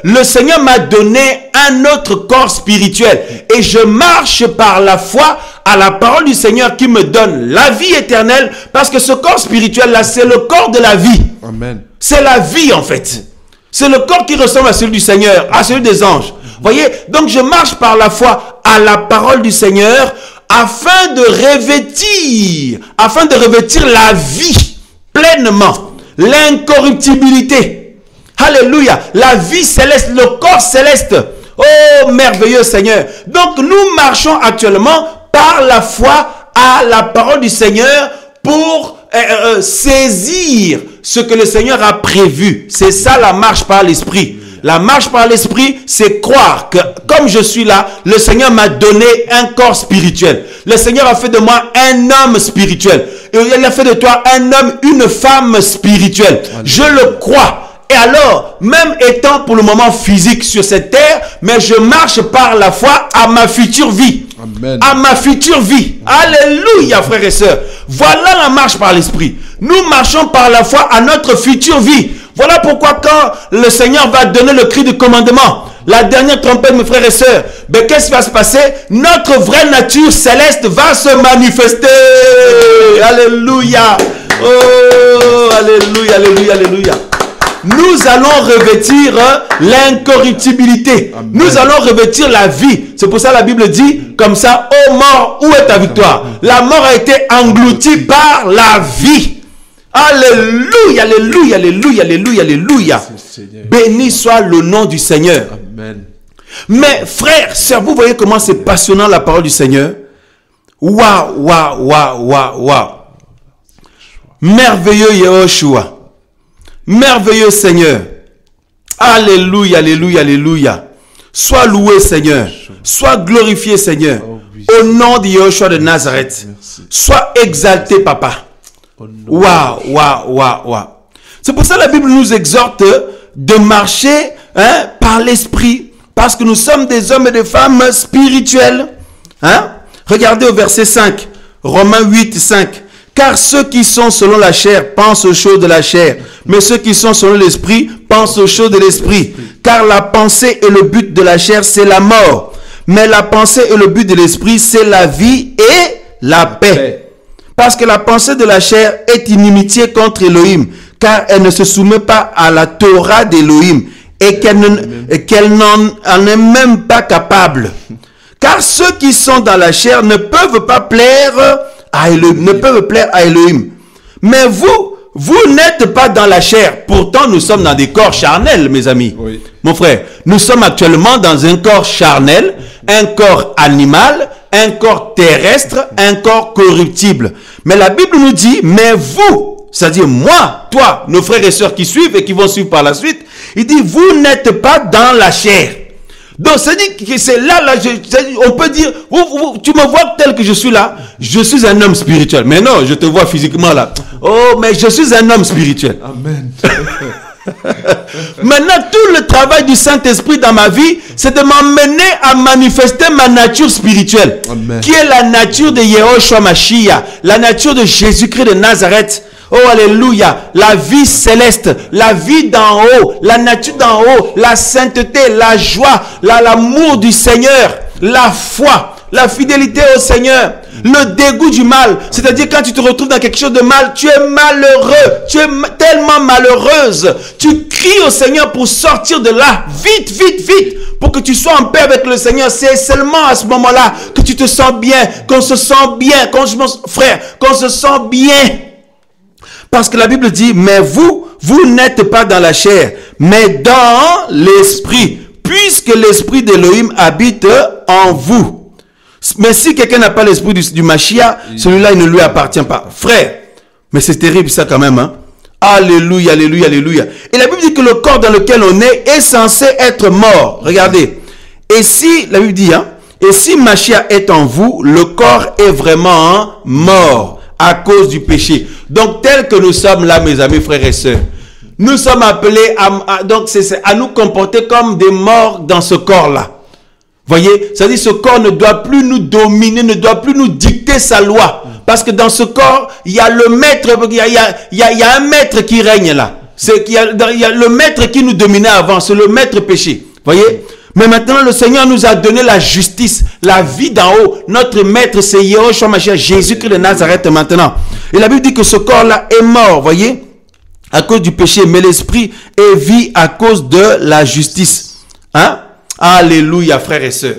le Seigneur m'a donné un autre corps spirituel. Et je marche par la foi à la parole du Seigneur qui me donne la vie éternelle. Parce que ce corps spirituel-là, c'est le corps de la vie. Amen. C'est la vie en fait. C'est le corps qui ressemble à celui du Seigneur, à celui des anges. Voyez, donc je marche par la foi à la parole du Seigneur afin de revêtir la vie pleinement, l'incorruptibilité. Alléluia, la vie céleste, le corps céleste. Oh, merveilleux Seigneur. Donc nous marchons actuellement par la foi à la parole du Seigneur pour saisir ce que le Seigneur a prévu. C'est ça la marche par l'esprit. La marche par l'esprit, c'est croire que comme je suis là, le Seigneur m'a donné un corps spirituel. Le Seigneur a fait de moi un homme spirituel. Et il a fait de toi un homme, une femme spirituelle. Je le crois. Et alors, même étant pour le moment physique sur cette terre, mais je marche par la foi à ma future vie. Amen. À ma future vie. Alléluia, frères et sœurs. Voilà la marche par l'esprit. Nous marchons par la foi à notre future vie. Voilà pourquoi quand le Seigneur va donner le cri du commandement, la dernière trompette, mes frères et sœurs, ben qu'est-ce qui va se passer? Notre vraie nature céleste va se manifester. Alléluia. Oh, alléluia, alléluia, alléluia. nous allons revêtir l'incorruptibilité. Nous allons revêtir la vie. C'est pour ça que la Bible dit, comme ça, ô mort, où est ta victoire? La mort a été engloutie par la vie. Alléluia, alléluia, alléluia, alléluia, alléluia. Béni soit le nom du Seigneur. Amen. Mais frères, sœurs, vous voyez comment c'est passionnant la parole du Seigneur? Waouh, waouh, waouh, waouh, waouh. Merveilleux Yehoshua. Merveilleux Seigneur. Alléluia, alléluia, alléluia. Sois loué Seigneur. Sois glorifié Seigneur. Au nom de Yehoshua de Nazareth. Sois exalté Papa. Waouh, waouh, waouh, waouh. C'est pour ça que la Bible nous exhorte de marcher par l'esprit. Parce que nous sommes des hommes et des femmes spirituels. Regardez au verset 5. Romains 8, 5. Car ceux qui sont selon la chair pensent aux choses de la chair. Mais ceux qui sont selon l'esprit pensent aux choses de l'esprit. Car la pensée et le but de la chair, c'est la mort. Mais la pensée et le but de l'esprit, c'est la vie et la paix. Parce que la pensée de la chair est inimitié contre Elohim. Car elle ne se soumet pas à la Torah d'Elohim. Et qu'elle n'en est même pas capable. Car ceux qui sont dans la chair ne peuvent pas plaire à Elohim, ne peuvent plaire à Elohim. Mais vous n'êtes pas dans la chair. Pourtant, nous sommes dans des corps charnels, mes amis. Oui. Mon frère, nous sommes actuellement dans un corps charnel, un corps animal, un corps terrestre, un corps corruptible. Mais la Bible nous dit, mais vous, c'est-à-dire moi, toi, nos frères et sœurs qui suivent et qui vont suivre par la suite, il dit, vous n'êtes pas dans la chair. Donc, c'est-à-dire que c'est là, on peut dire, tu me vois tel que je suis là, je suis un homme spirituel. Mais non, je te vois physiquement là. Oh, mais je suis un homme spirituel. Amen. Maintenant, tout le travail du Saint-Esprit dans ma vie, c'est de m'emmener à manifester ma nature spirituelle. Amen. Qui est la nature de Yehoshua Mashiach, la nature de Jésus-Christ de Nazareth. Oh, alléluia, la vie céleste, la vie d'en haut, la nature d'en haut, la sainteté, la joie, l'amour du Seigneur, la foi, la fidélité au Seigneur, le dégoût du mal. C'est-à-dire quand tu te retrouves dans quelque chose de mal, tu es malheureux, tu es tellement malheureuse. Tu cries au Seigneur pour sortir de là, vite, vite, vite, pour que tu sois en paix avec le Seigneur. C'est seulement à ce moment-là que tu te sens bien, qu'on se sent bien, frère, qu'on se sent bien. Parce que la Bible dit, mais vous n'êtes pas dans la chair, mais dans l'esprit, puisque l'esprit d'Elohim habite en vous. Mais si quelqu'un n'a pas l'esprit du Mashiach, celui-là, il ne lui appartient pas. Frère, mais c'est terrible ça quand même. Alléluia, alléluia, alléluia. Et la Bible dit que le corps dans lequel on est censé être mort. Regardez. Et si, la Bible dit, et si Mashiach est en vous, le corps est vraiment mort à cause du péché. Donc, tel que nous sommes là, mes amis, frères et sœurs, nous sommes appelés à nous comporter comme des morts dans ce corps-là. Voyez, c'est-à-dire ce corps ne doit plus nous dominer, ne doit plus nous dicter sa loi. Parce que dans ce corps, il y a le maître, il y a un maître qui règne là. Il y a le maître qui nous dominait avant, c'est le maître péché. Voyez? Mais maintenant, le Seigneur nous a donné la justice, la vie d'en haut. Notre maître, c'est Yehoshua Mashiach, Jésus-Christ de Nazareth maintenant. Et la Bible dit que ce corps-là est mort, voyez, à cause du péché. Mais l'esprit est vie à cause de la justice. Alléluia, frères et sœurs.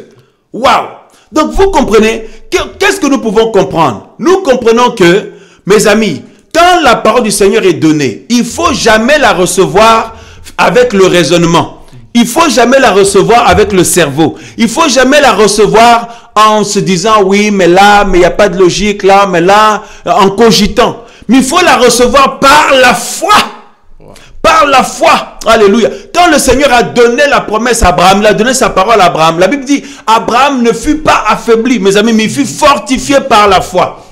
Waouh! Donc, vous comprenez, qu'est-ce que nous pouvons comprendre? Nous comprenons que, mes amis, quand la parole du Seigneur est donnée, il ne faut jamais la recevoir avec le raisonnement. Il ne faut jamais la recevoir avec le cerveau. Il ne faut jamais la recevoir en se disant, oui, mais là, mais il n'y a pas de logique là, mais là, en cogitant. Mais il faut la recevoir par la foi. Par la foi. Alléluia. Quand le Seigneur a donné la promesse à Abraham, il a donné sa parole à Abraham. La Bible dit, Abraham ne fut pas affaibli, mes amis, mais il fut fortifié par la foi.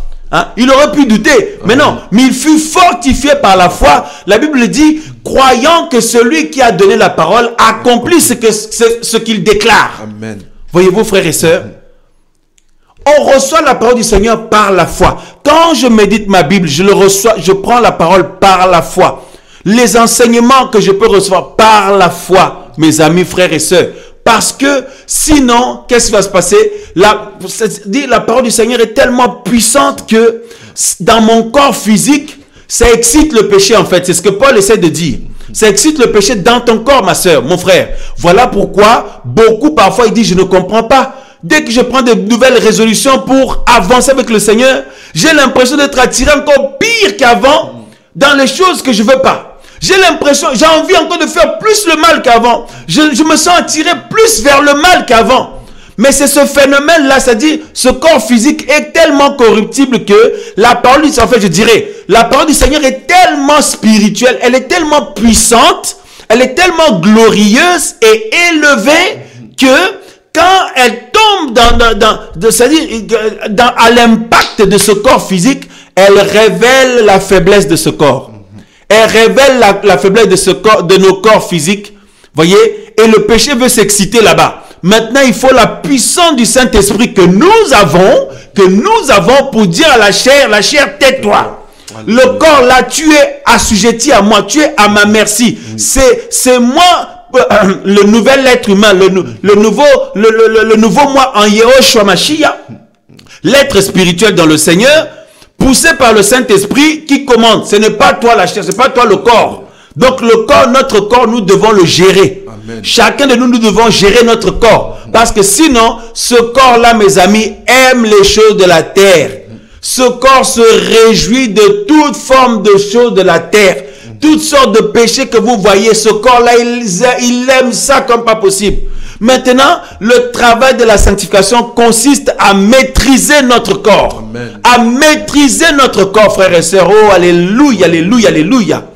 Il aurait pu douter, mais non, mais il fut fortifié par la foi. La Bible dit, croyant que celui qui a donné la parole accomplit ce qu'il déclare. Amen. Voyez-vous, frères et sœurs, on reçoit la parole du Seigneur par la foi. Quand je médite ma Bible, je prends la parole par la foi. Les enseignements que je peux recevoir par la foi, mes amis, frères et sœurs. Parce que sinon, qu'est-ce qui va se passer? La parole du Seigneur est tellement puissante que dans mon corps physique, ça excite le péché en fait. C'est ce que Paul essaie de dire. Ça excite le péché dans ton corps, ma soeur, mon frère. Voilà pourquoi beaucoup parfois ils disent je ne comprends pas. Dès que je prends de nouvelles résolutions pour avancer avec le Seigneur, j'ai l'impression d'être attiré encore pire qu'avant dans les choses que je veux pas. J'ai l'impression, j'ai envie encore de faire plus le mal qu'avant. Je me sens attiré plus vers le mal qu'avant. Mais c'est ce phénomène-là, c'est-à-dire ce corps physique est tellement corruptible que la parole du Seigneur, en fait, je dirais, la parole du Seigneur est tellement spirituelle, elle est tellement puissante, elle est tellement glorieuse et élevée que quand elle tombe à l'impact de ce corps physique, elle révèle la faiblesse de ce corps. Elle révèle la faiblesse de ce corps, de nos corps physiques. Voyez, et le péché veut s'exciter là-bas. Maintenant, il faut la puissance du Saint-Esprit que nous avons pour dire à la chair, tais-toi. Le corps là, tu es assujetti à moi, tu es à ma merci. C'est moi, le nouvel être humain, le nouveau moi en Yehoshua Mashiach, l'être spirituel dans le Seigneur, poussé par le Saint-Esprit qui commande. Ce n'est pas toi la chair, ce n'est pas toi le corps. Donc le corps, notre corps, nous devons le gérer. Amen. Chacun de nous, nous devons gérer notre corps. Parce que sinon, ce corps-là, mes amis, aime les choses de la terre. Ce corps se réjouit de toute forme de choses de la terre. Toutes sortes de péchés que vous voyez, ce corps-là, il aime ça comme pas possible. Maintenant, le travail de la sanctification consiste à maîtriser notre corps. Amen. À maîtriser notre corps, frères et sœurs. Oh, alléluia, alléluia, alléluia.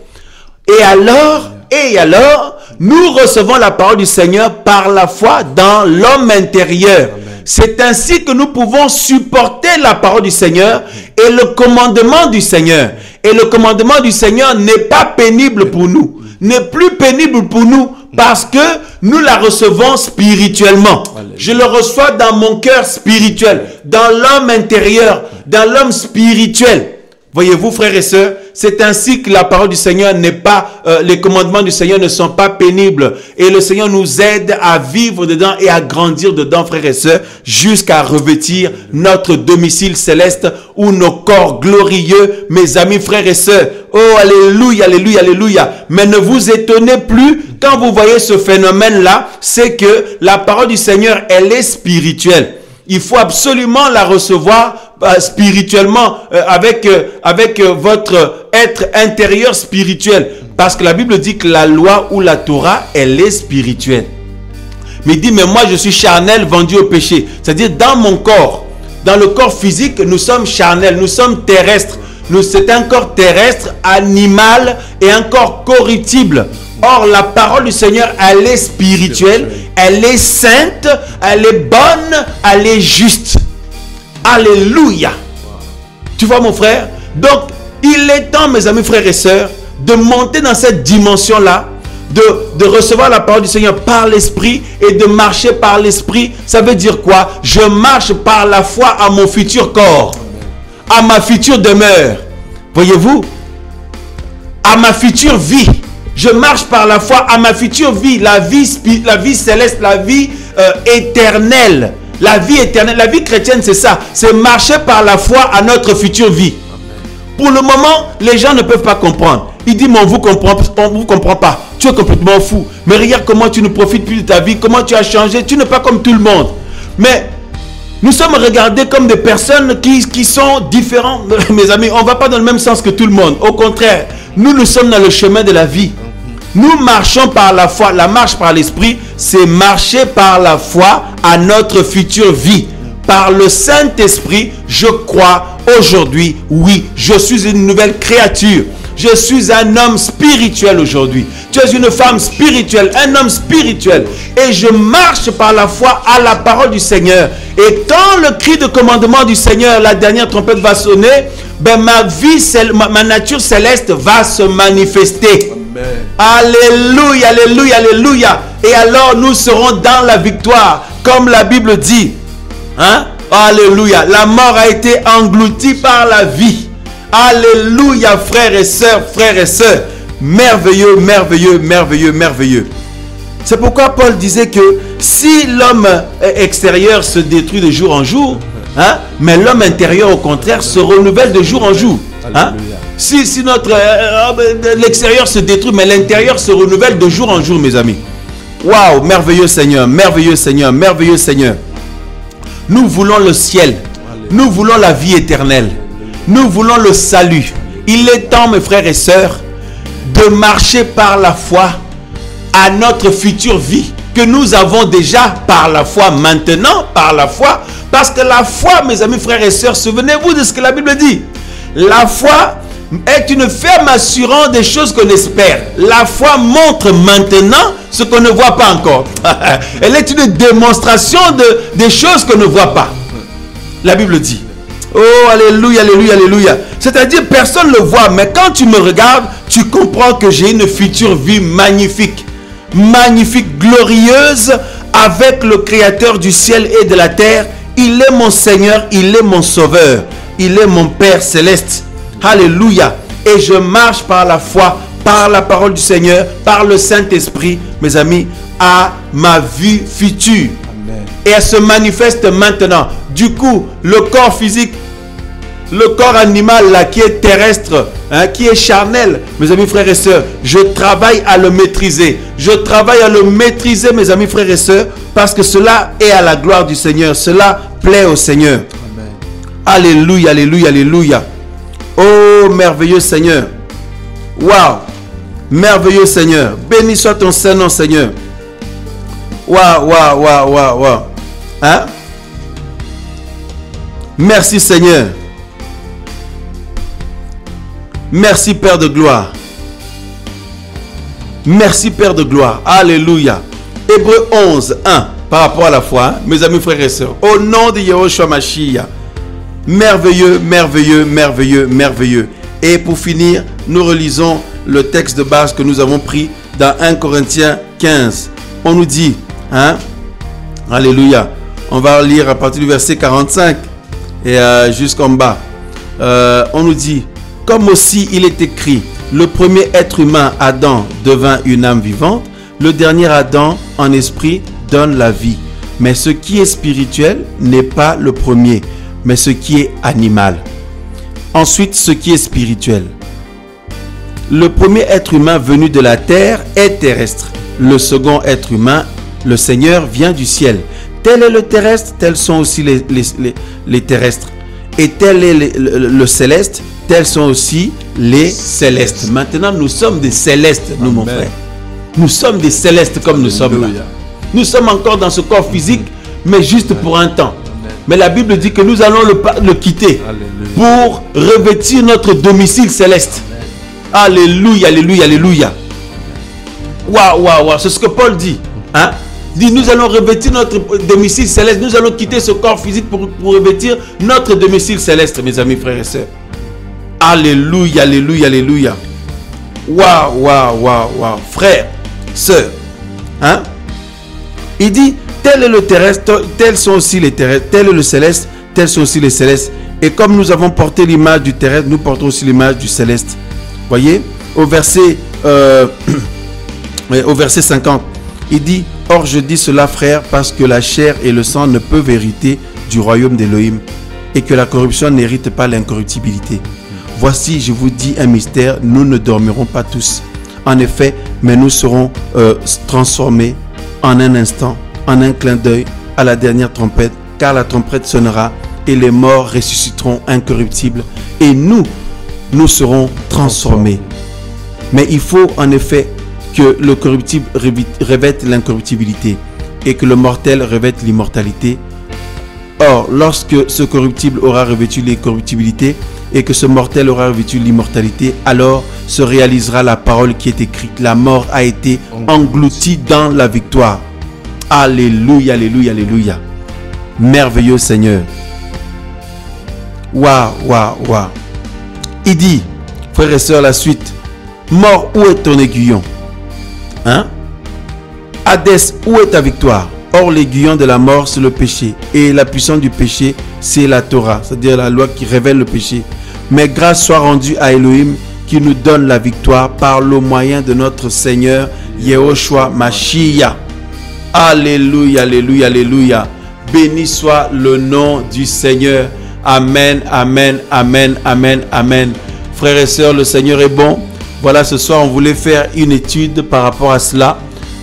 Et alors, nous recevons la parole du Seigneur par la foi dans l'homme intérieur. C'est ainsi que nous pouvons supporter la parole du Seigneur et le commandement du Seigneur. Et le commandement du Seigneur n'est pas pénible pour nous, n'est plus pénible pour nous parce que nous la recevons spirituellement. Je le reçois dans mon cœur spirituel, dans l'homme intérieur, dans l'homme spirituel. Voyez-vous, frères et sœurs, c'est ainsi que la parole du Seigneur n'est pas, les commandements du Seigneur ne sont pas pénibles. Et le Seigneur nous aide à vivre dedans et à grandir dedans, frères et sœurs, jusqu'à revêtir notre domicile céleste ou nos corps glorieux, mes amis, frères et sœurs. Oh, alléluia, alléluia, alléluia. Mais ne vous étonnez plus quand vous voyez ce phénomène-là, c'est que la parole du Seigneur, elle est spirituelle. Il faut absolument la recevoir spirituellement avec votre être intérieur spirituel. Parce que la Bible dit que la loi ou la Torah, elle est spirituelle. Mais il dit, mais moi je suis charnel, vendu au péché. C'est-à-dire dans mon corps, dans le corps physique, nous sommes charnels, nous sommes terrestres. C'est un corps terrestre, animal et un corps corruptible. Or, la parole du Seigneur, elle est spirituelle, elle est sainte, elle est bonne, elle est juste. Alléluia. Tu vois, mon frère? Donc, il est temps, mes amis, frères et sœurs, de monter dans cette dimension-là, de recevoir la parole du Seigneur par l'Esprit et de marcher par l'Esprit. Ça veut dire quoi? Je marche par la foi à mon futur corps, à ma future demeure. Voyez-vous? À ma future vie. Je marche par la foi à ma future vie, la vie céleste, la vie éternelle. La vie éternelle, la vie chrétienne, c'est ça. C'est marcher par la foi à notre future vie. Pour le moment, les gens ne peuvent pas comprendre. Ils disent, mais on vous comprend pas. Tu es complètement fou. Mais regarde comment tu ne profites plus de ta vie, comment tu as changé. Tu n'es pas comme tout le monde. Mais nous sommes regardés comme des personnes qui sont différentes. Mes amis, on ne va pas dans le même sens que tout le monde. Au contraire, nous sommes dans le chemin de la vie. Nous marchons par la foi. La marche par l'esprit, c'est marcher par la foi à notre future vie. Par le Saint-Esprit, je crois aujourd'hui, oui, je suis une nouvelle créature. Je suis un homme spirituel aujourd'hui. Tu es une femme spirituelle, un homme spirituel. Et je marche par la foi à la parole du Seigneur. Et quand le cri de commandement du Seigneur, la dernière trompette va sonner, ben ma nature céleste va se manifester. Amen. Alléluia, alléluia, alléluia. Et alors nous serons dans la victoire, comme la Bible dit. Hein? Alléluia. La mort a été engloutie par la vie. Alléluia, frères et sœurs, frères et sœurs. Merveilleux, merveilleux, merveilleux, merveilleux. C'est pourquoi Paul disait que si l'homme extérieur se détruit de jour en jour, hein, mais l'homme intérieur au contraire se renouvelle de jour en jour. Hein? Si notre l'extérieur se détruit, mais l'intérieur se renouvelle de jour en jour, mes amis. Waouh, merveilleux Seigneur, merveilleux Seigneur, merveilleux Seigneur. Nous voulons le ciel. Nous voulons la vie éternelle. Nous voulons le salut. Il est temps, mes frères et sœurs, de marcher par la foi à notre future vie que nous avons déjà par la foi maintenant, par la foi. Parce que la foi, mes amis, frères et sœurs, souvenez-vous de ce que la Bible dit. La foi est une ferme assurance des choses qu'on espère. La foi montre maintenant ce qu'on ne voit pas encore. Elle est une démonstration des choses qu'on ne voit pas. La Bible dit. Oh, alléluia, alléluia, alléluia. C'est-à-dire, personne ne le voit, mais quand tu me regardes, tu comprends que j'ai une future vie magnifique. Magnifique, glorieuse, avec le Créateur du ciel et de la terre. Il est mon Seigneur, il est mon Sauveur. Il est mon Père céleste. Alléluia. Et je marche par la foi, par la parole du Seigneur, par le Saint-Esprit, mes amis, à ma vie future. Amen. Et elle se manifeste maintenant. Du coup, le corps physique, le corps animal là, qui est terrestre, qui est charnel, mes amis, frères et sœurs, je travaille à le maîtriser. Je travaille à le maîtriser, mes amis, frères et sœurs, parce que cela est à la gloire du Seigneur. Cela plaît au Seigneur. Amen. Alléluia, alléluia, alléluia. Oh, merveilleux Seigneur. Waouh. Merveilleux Seigneur. Béni soit ton Saint-Nom, Seigneur. Waouh, waouh, waouh, waouh, waouh. Hein? Merci, Seigneur. Merci, Père de gloire. Merci, Père de gloire. Alléluia. Hébreux 11, 1. Par rapport à la foi, hein? Mes amis, frères et sœurs. Au nom de Yehoshua Mashiach. Merveilleux, merveilleux, merveilleux, merveilleux. Et pour finir, nous relisons le texte de base que nous avons pris dans 1 Corinthiens 15. On nous dit, hein, alléluia, on va lire à partir du verset 45 et jusqu'en bas. On nous dit, comme aussi il est écrit, le premier être humain, Adam, devint une âme vivante, le dernier Adam, en esprit, donne la vie. Mais ce qui est spirituel n'est pas le premier, mais ce qui est animal. Ensuite, ce qui est spirituel. Le premier être humain venu de la terre est terrestre. Le second être humain, le Seigneur, vient du ciel. Tel est le terrestre, tels sont aussi les terrestres. Et tel est le céleste, tels sont aussi les célestes. Maintenant, nous sommes des célestes, nous, mon frère. Nous sommes des célestes comme nous sommes là. Nous sommes encore dans ce corps physique, mais juste pour un temps. Mais la Bible dit que nous allons le quitter. Alléluia. Pour revêtir notre domicile céleste. Amen. Alléluia, alléluia, alléluia. Waouh, waouh, waouh. C'est ce que Paul dit. Hein? Il dit, nous allons revêtir notre domicile céleste. Nous allons quitter ce corps physique pour revêtir notre domicile céleste, mes amis, frères et sœurs. Alléluia, alléluia, alléluia. Waouh, waouh, waouh, waouh. Frères, sœurs. Hein? Il dit, tel est le terrestre, tels sont aussi les terrestres, tel est le céleste, tels sont aussi les célestes. Et comme nous avons porté l'image du terrestre, nous portons aussi l'image du céleste. Voyez, au verset 50, il dit, or je dis cela, frère, parce que la chair et le sang ne peuvent hériter du royaume d'Élohim, et que la corruption n'hérite pas l'incorruptibilité. Voici, je vous dis un mystère, nous ne dormirons pas tous. En effet, mais nous serons transformés en un instant, en un clin d'œil, à la dernière trompette, car la trompette sonnera et les morts ressusciteront incorruptibles et nous serons transformés. Mais il faut en effet que le corruptible revête l'incorruptibilité et que le mortel revête l'immortalité. Or, lorsque ce corruptible aura revêtu l'incorruptibilité et que ce mortel aura revêtu l'immortalité, alors se réalisera la parole qui est écrite. La mort a été engloutie dans la victoire. Alléluia, alléluia, alléluia. Merveilleux Seigneur. Waouh, waouh, waouh. Il dit, frères et sœurs, la suite. Mort, où est ton aiguillon? Hein? Hadès, où est ta victoire? Or, l'aiguillon de la mort, c'est le péché. Et la puissance du péché, c'est la Torah, c'est-à-dire la loi qui révèle le péché. Mais grâce soit rendue à Elohim qui nous donne la victoire par le moyen de notre Seigneur Yehoshua Mashiach. Alléluia, alléluia, alléluia. Béni soit le nom du Seigneur. Amen, amen, amen, amen, amen. Frères et sœurs, le Seigneur est bon. Voilà, ce soir, on voulait faire une étude par rapport à cela.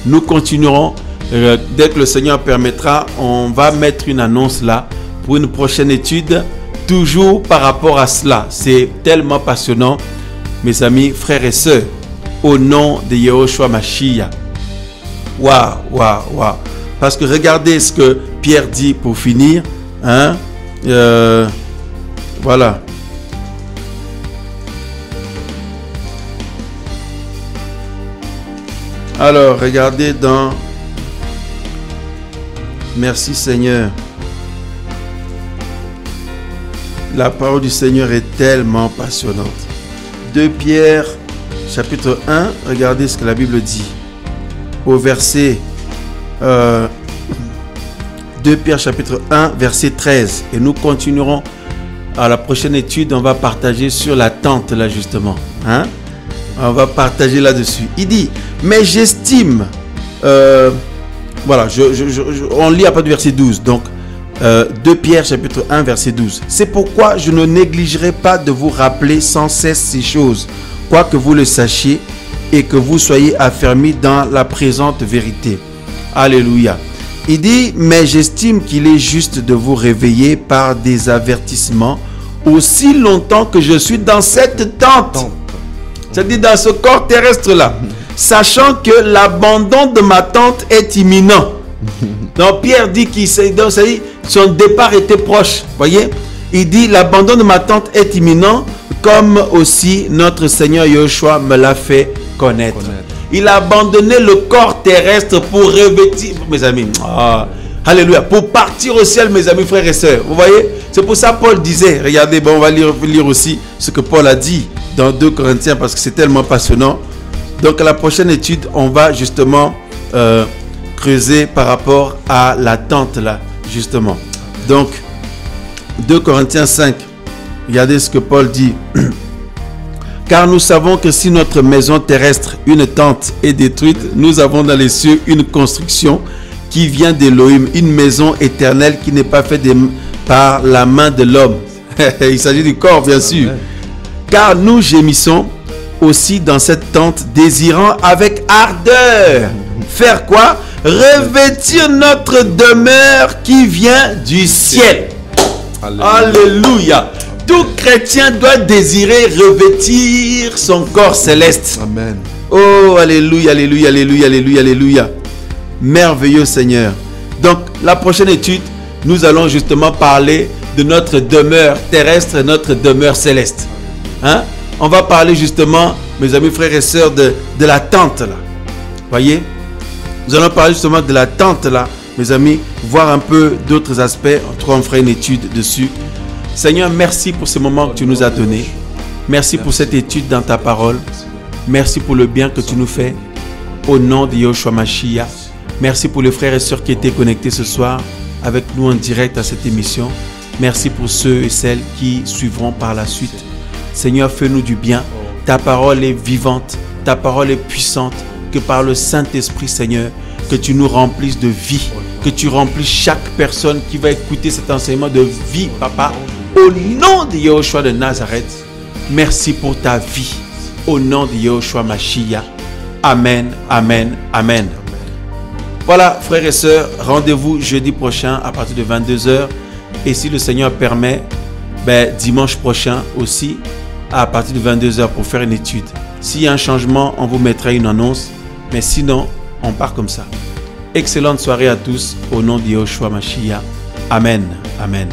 Nous continuerons. Dès que le Seigneur permettra, on va mettre une annonce là pour une prochaine étude, toujours par rapport à cela. C'est tellement passionnant, mes amis, frères et sœurs, au nom de Yehoshua Mashiach. Waouh, waouh, waouh. Parce que regardez ce que Pierre dit pour finir. Hein? Voilà. Alors, regardez dans... Merci Seigneur. La parole du Seigneur est tellement passionnante. 2 Pierre, chapitre 1, regardez ce que la Bible dit. Au verset... 2 Pierre, chapitre 1, verset 13. Et nous continuerons à la prochaine étude. On va partager sur la tente, là, justement. Hein? On va partager là-dessus. Il dit, mais j'estime... voilà, on lit à partir du verset 12. Donc, 2 Pierre, chapitre 1, verset 12. C'est pourquoi je ne négligerai pas de vous rappeler sans cesse ces choses, quoique vous le sachiez et que vous soyez affermis dans la présente vérité. Alléluia. Il dit, mais j'estime qu'il est juste de vous réveiller par des avertissements aussi longtemps que je suis dans cette tente. C'est-à-dire dans ce corps terrestre-là. Sachant que l'abandon de ma tente est imminent. Donc Pierre dit qu'il son départ était proche. Voyez, il dit l'abandon de ma tente est imminent, comme aussi notre Seigneur Yehoshua me l'a fait connaître. Il a abandonné le corps terrestre pour revêtir, mes amis. Alléluia, pour partir au ciel, mes amis, frères et sœurs. Vous voyez, c'est pour ça Paul disait, regardez, bon, on va lire aussi ce que Paul a dit dans 2 Corinthiens parce que c'est tellement passionnant. Donc à la prochaine étude, on va justement creuser par rapport à la tente là, justement. Donc 2 Corinthiens 5, regardez ce que Paul dit. Car nous savons que si notre maison terrestre, une tente, est détruite, nous avons dans les cieux une construction qui vient d'Élohim, une maison éternelle qui n'est pas faite par la main de l'homme. Il s'agit du corps, bien sûr. Car nous gémissons aussi dans cette tente, désirant avec ardeur faire quoi? Revêtir notre demeure qui vient du ciel. Alléluia. Tout chrétien doit désirer revêtir son corps céleste. Amen. Oh, alléluia, alléluia, alléluia, alléluia, alléluia. Merveilleux Seigneur. Donc, la prochaine étude, nous allons justement parler de notre demeure terrestre, notre demeure céleste. Hein? On va parler justement, mes amis, frères et sœurs, de la tente là. Voyez? Nous allons parler justement de la tente là, mes amis, voir un peu d'autres aspects. En tout cas, on fera une étude dessus. Seigneur, merci pour ce moment que tu nous as donné. Merci pour cette étude dans ta parole. Merci pour le bien que tu nous fais. Au nom de Yehoshua Mashiach. Merci pour les frères et sœurs qui étaient connectés ce soir avec nous en direct à cette émission. Merci pour ceux et celles qui suivront par la suite. Seigneur, fais-nous du bien. Ta parole est vivante. Ta parole est puissante. Que par le Saint-Esprit, Seigneur, que tu nous remplisses de vie. Que tu remplisses chaque personne qui va écouter cet enseignement de vie, Papa. Au nom de Yehoshua de Nazareth, merci pour ta vie. Au nom de Yehoshua Mashiach. Amen, amen, amen. Voilà, frères et sœurs, rendez-vous jeudi prochain à partir de 22h. Et si le Seigneur permet, dimanche prochain aussi, à partir de 22h pour faire une étude. S'il y a un changement, on vous mettra une annonce. Mais sinon, on part comme ça. Excellente soirée à tous au nom de Yehoshua Mashiach. Amen, amen.